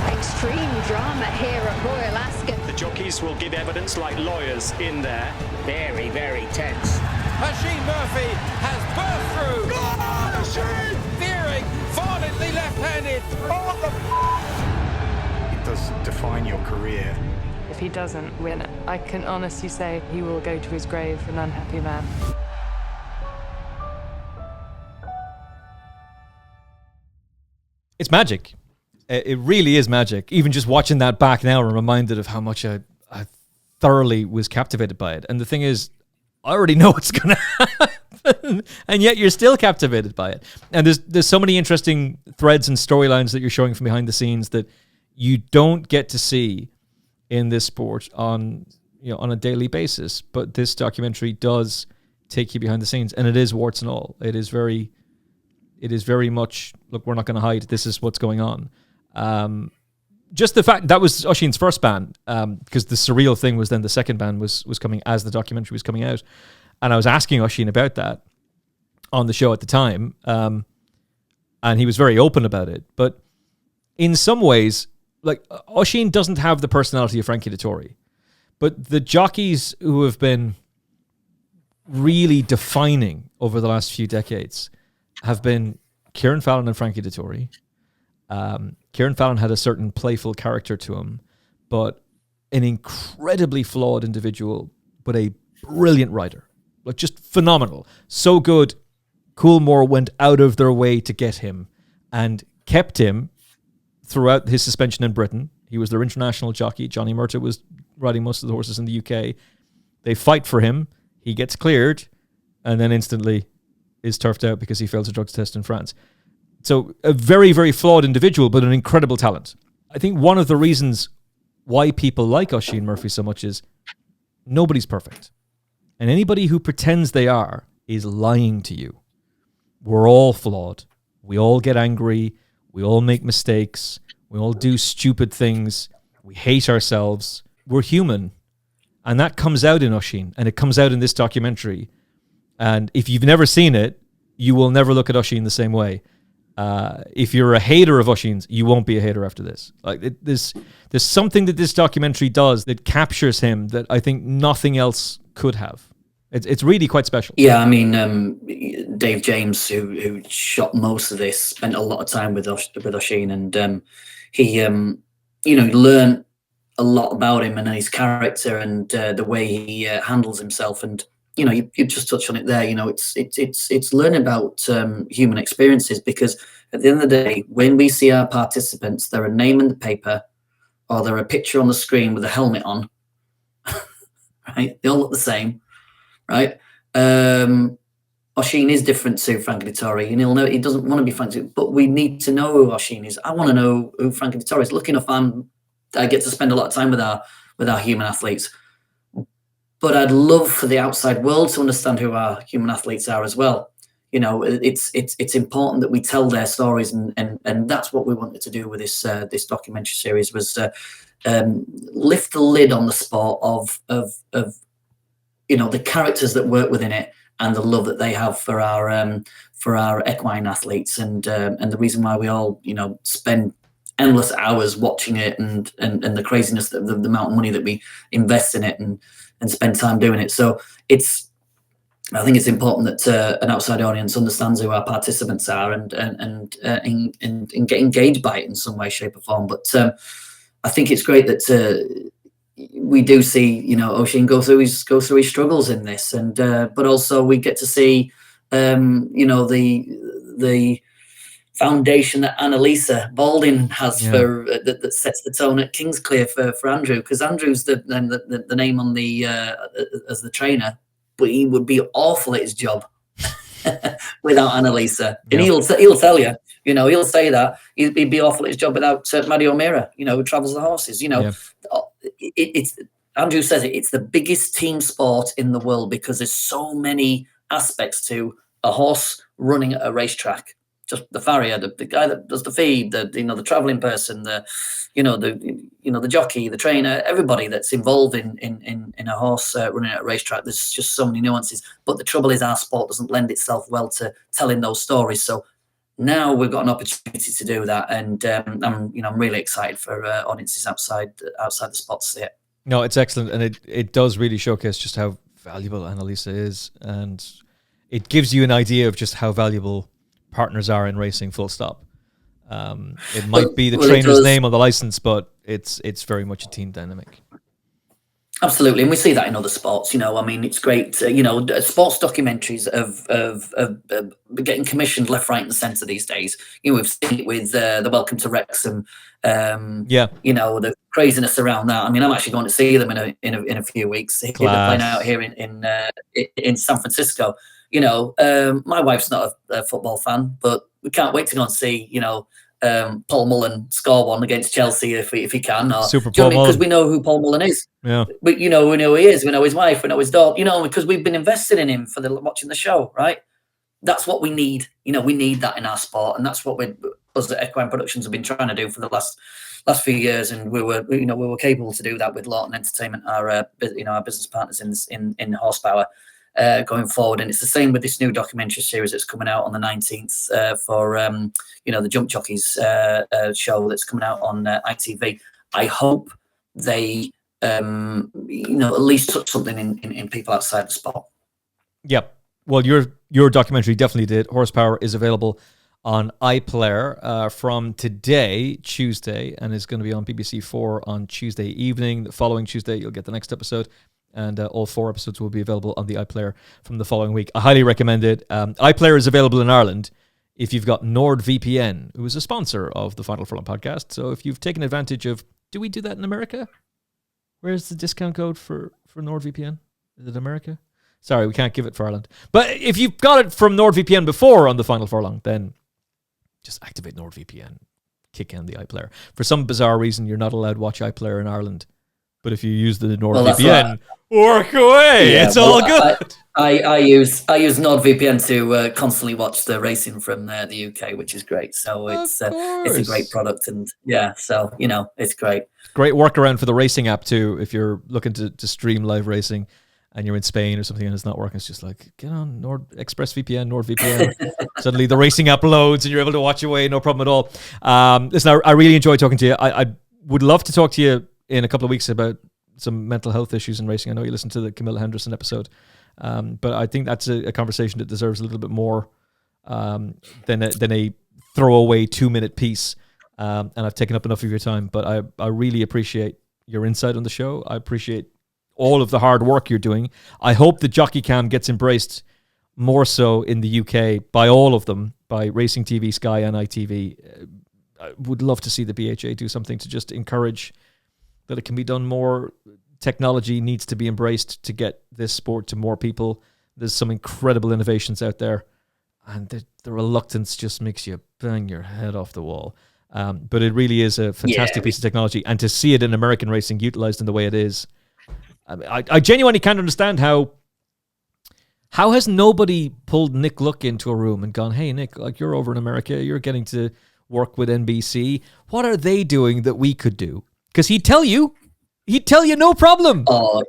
Extreme drama here at Royal Ascot. The jockeys will give evidence like lawyers in there. Very, very tense. Oisin Murphy has burst through. Go on, Oisin! Veering, violently left-handed. It does define your career. If he doesn't win, I can honestly say he will go to his grave an unhappy man. It's magic. It really is magic. Even just watching that back now, I'm reminded of how much I thoroughly was captivated by it. And the thing is, I already know what's going to happen, and yet you're still captivated by it. And there's so many interesting threads and storylines that you're showing from behind the scenes that you don't get to see in this sport on a daily basis. But this documentary does take you behind the scenes, and it is warts and all. It is very much, look, we're not going to hide. This is what's going on. Just the fact that was Oisin's first ban, because the surreal thing was then the second ban was coming as the documentary was coming out. And I was asking Oisin about that on the show at the time. And he was very open about it. But in some ways, like, Oisin doesn't have the personality of Frankie Dettori. But the jockeys who have been really defining over the last few decades have been Kieran Fallon and Frankie Dettori. Kieran Fallon had a certain playful character to him, but an incredibly flawed individual, but a brilliant writer. Like, just phenomenal. So good, Coolmore went out of their way to get him and kept him throughout his suspension in Britain. He was their international jockey. Johnny Murtagh was riding most of the horses in the UK. They fight for him. He gets cleared and then instantly is turfed out because he fails a drugs test in France. So a very, very flawed individual, but an incredible talent. I think one of the reasons why people like Oisin Murphy so much is nobody's perfect. And anybody who pretends they are is lying to you. We're all flawed. We all get angry. We all make mistakes. We all do stupid things. We hate ourselves. We're human. And that comes out in Oisin, and it comes out in this documentary. And if you've never seen it, you will never look at Oisin the same way. If you're a hater of Oisin's, you won't be a hater after this. Like, there's something that this documentary does that captures him that I think nothing else could have. It's really quite special. Yeah, I mean, Dave James, who shot most of this, spent a lot of time with Oisin, and he learned a lot about him and his character and the way he handles himself. And you just touched on it there. It's learning about human experiences, because at the end of the day, when we see our participants, they're a name in the paper or they're a picture on the screen with a helmet on, right? They all look the same, right? Oisin is different to Frankie Dettori, and he'll know he doesn't want to be Frankie, but we need to know who Oisin is. I want to know who Frankie Dettori is. Lucky enough, I get to spend a lot of time with our human athletes. But I'd love for the outside world to understand who our human athletes are as well. It's important that we tell their stories, and that's what we wanted to do with this documentary series, was lift the lid on the sport of the characters that work within it and the love that they have for our equine athletes, and the reason why we all spend endless hours watching it, and the craziness, the amount of money that we invest in it and spend time doing it. So I think it's important that an outside audience understands who our participants are and get engaged by it in some way, shape or form. But I think it's great that we do see, you know, Oisin go through his struggles in this, and but also we get to see, you know, the foundation that Annalisa Balding has for that sets the tone at Kingsclear for Andrew, because Andrew's the name on the as the trainer, but he would be awful at his job without Annalisa, and he'll tell you, you know, he'll say that he'd be awful at his job without Maddie O'Meara, you know, who travels the horses, you know. It's Andrew says it's the biggest team sport in the world because there's so many aspects to a horse running at a racetrack. Just the farrier, the guy that does the feed, the traveling person, the jockey, the trainer, everybody that's involved in a horse running at a racetrack. There's just so many nuances. But the trouble is, our sport doesn't lend itself well to telling those stories. So now we've got an opportunity to do that, and I'm really excited for audiences outside the spot to see it. No, it's excellent, and it does really showcase just how valuable Annalisa is, and it gives you an idea of just how valuable partners are in racing, full stop. It might be the trainer's name on the license, but it's very much a team dynamic. Absolutely, and we see that in other sports. You know, I mean, it's great. You know, sports documentaries of getting commissioned left, right, and centre these days. You know, we've seen it with the Welcome to Wrexham. You know, the craziness around that. I mean, I'm actually going to see them in a few weeks. They're playing out here in San Francisco. You know, my wife's not a football fan, but we can't wait to go and see, you know, Paul Mullen score one against Chelsea if he can. Or, Super Paul Mullen. Because we know who Paul Mullen is. Yeah. But, you know, we know who he is. We know his wife. We know his daughter. You know, because we've been invested in him for watching the show, right? That's what we need. You know, we need that in our sport, and that's what us at Equine Productions have been trying to do for the last few years. And we were capable to do that with Lawton Entertainment, our business partners in horsepower. Going forward, and it's the same with this new documentary series that's coming out on the 19th for the Jump Jockeys show that's coming out on ITV. I hope they at least touch something in people outside the sport. Yep. Well, your documentary definitely did. Horsepower is available on iPlayer from today, Tuesday, and is going to be on BBC4 on Tuesday evening. The following Tuesday, you'll get the next episode. And all 4 episodes will be available on the iPlayer from the following week. I highly recommend it. iPlayer is available in Ireland if you've got NordVPN, who is a sponsor of the Final Furlong podcast. So if you've taken advantage of... Do we do that in America? Where's the discount code for NordVPN? Is it America? Sorry, we can't give it for Ireland. But if you've got it from NordVPN before on the Final Furlong, then just activate NordVPN. Kick in the iPlayer. For some bizarre reason, you're not allowed to watch iPlayer in Ireland. But if you use the NordVPN, work away. Yeah, it's all good. I use NordVPN to constantly watch the racing from the UK, which is great. So it's a great product, and so it's great. Great workaround for the racing app too. If you're looking to stream live racing and you're in Spain or something and it's not working, it's just like get on ExpressVPN, NordVPN. Suddenly the racing app loads and you're able to watch away, no problem at all. Listen, I really enjoyed talking to you. I would love to talk to you in a couple of weeks about some mental health issues in racing. I know you listened to the Camilla Henderson episode, but I think that's a conversation that deserves a little bit more than a throwaway 2-minute piece. And I've taken up enough of your time, but I really appreciate your insight on the show. I appreciate all of the hard work you're doing. I hope the Jockey Cam gets embraced more so in the UK by all of them, by Racing TV, Sky and ITV. I would love to see the BHA do something to just encourage that it can be done more. Technology needs to be embraced to get this sport to more people. There's some incredible innovations out there, and the reluctance just makes you bang your head off the wall. But it really is a fantastic piece of technology, and to see it in American racing utilized in the way it is, I genuinely can't understand how has nobody pulled Nick Luck into a room and gone, hey, Nick, like you're over in America, you're getting to work with NBC. What are they doing that we could do? Because he'd tell you no problem. Oh,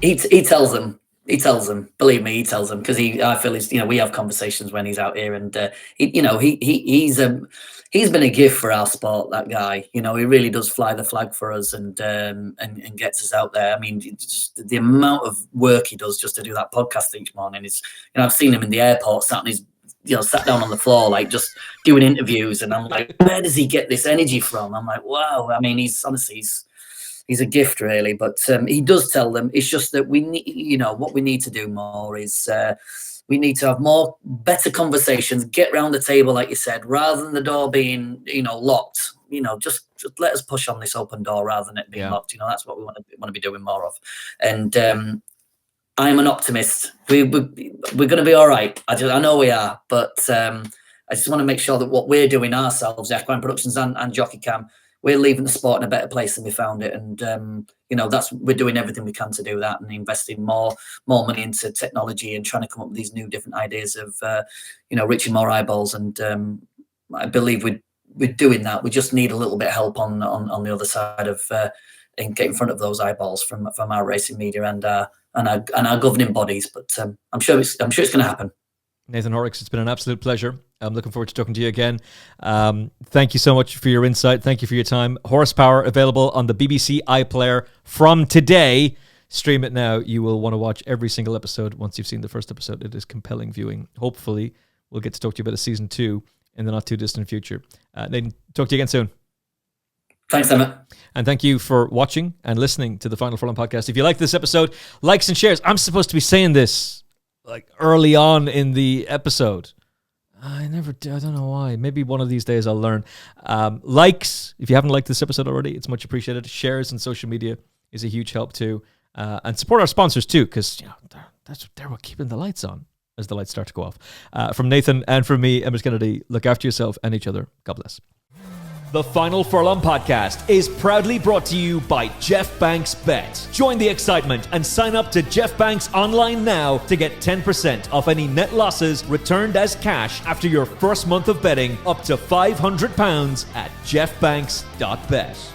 he tells them. He tells them. Believe me, he tells them, because I feel we have conversations when he's out here, and he's been a gift for our sport. That guy, he really does fly the flag for us and gets us out there. I mean, just the amount of work he does just to do that podcast each morning is. I've seen him in the airport, sat down on the floor, like just doing interviews, and I'm like, where does he get this energy from? I'm like, wow. I mean, he's he's a gift, really. But he does tell them. It's just that we need, what we need to do more is we need to have better conversations, get round the table, like you said, rather than the door being, locked. Just let us push on this open door rather than it being locked. That's what we want to be doing more of. And I'm an optimist. We're going to be all right. I know we are, but I just want to make sure that what we're doing ourselves, Equine Productions and Jockey Cam, we're leaving the sport in a better place than we found it. And, we're doing everything we can to do that and investing more money into technology and trying to come up with these new different ideas of, reaching more eyeballs. And I believe we're doing that. We just need a little bit of help on the other side of and get in front of those eyeballs from our racing media and our governing bodies. But I'm sure it's going to happen. Nathan Horrocks, it's been an absolute pleasure. I'm looking forward to talking to you again. Thank you so much for your insight. Thank you for your time. Horsepower available on the BBC iPlayer from today. Stream it now. You will want to watch every single episode once you've seen the first episode. It is compelling viewing. Hopefully, we'll get to talk to you about a season 2 in the not too distant future. Nathan, talk to you again soon. Thanks, Emmet. And thank you for watching and listening to the Final Furlong podcast. If you like this episode, likes and shares. I'm supposed to be saying this like early on in the episode. I never do. I don't know why. Maybe one of these days I'll learn. Likes, if you haven't liked this episode already, it's much appreciated. Shares on social media is a huge help too. And support our sponsors too, because they're what keeping the lights on as the lights start to go off. From Nathan and from me, Emmet Kennedy, look after yourself and each other. God bless. The Final Furlong podcast is proudly brought to you by Jeff Banks Bet. Join the excitement and sign up to Jeff Banks online now to get 10% off any net losses returned as cash after your first month of betting up to £500 at jeffbanks.bet.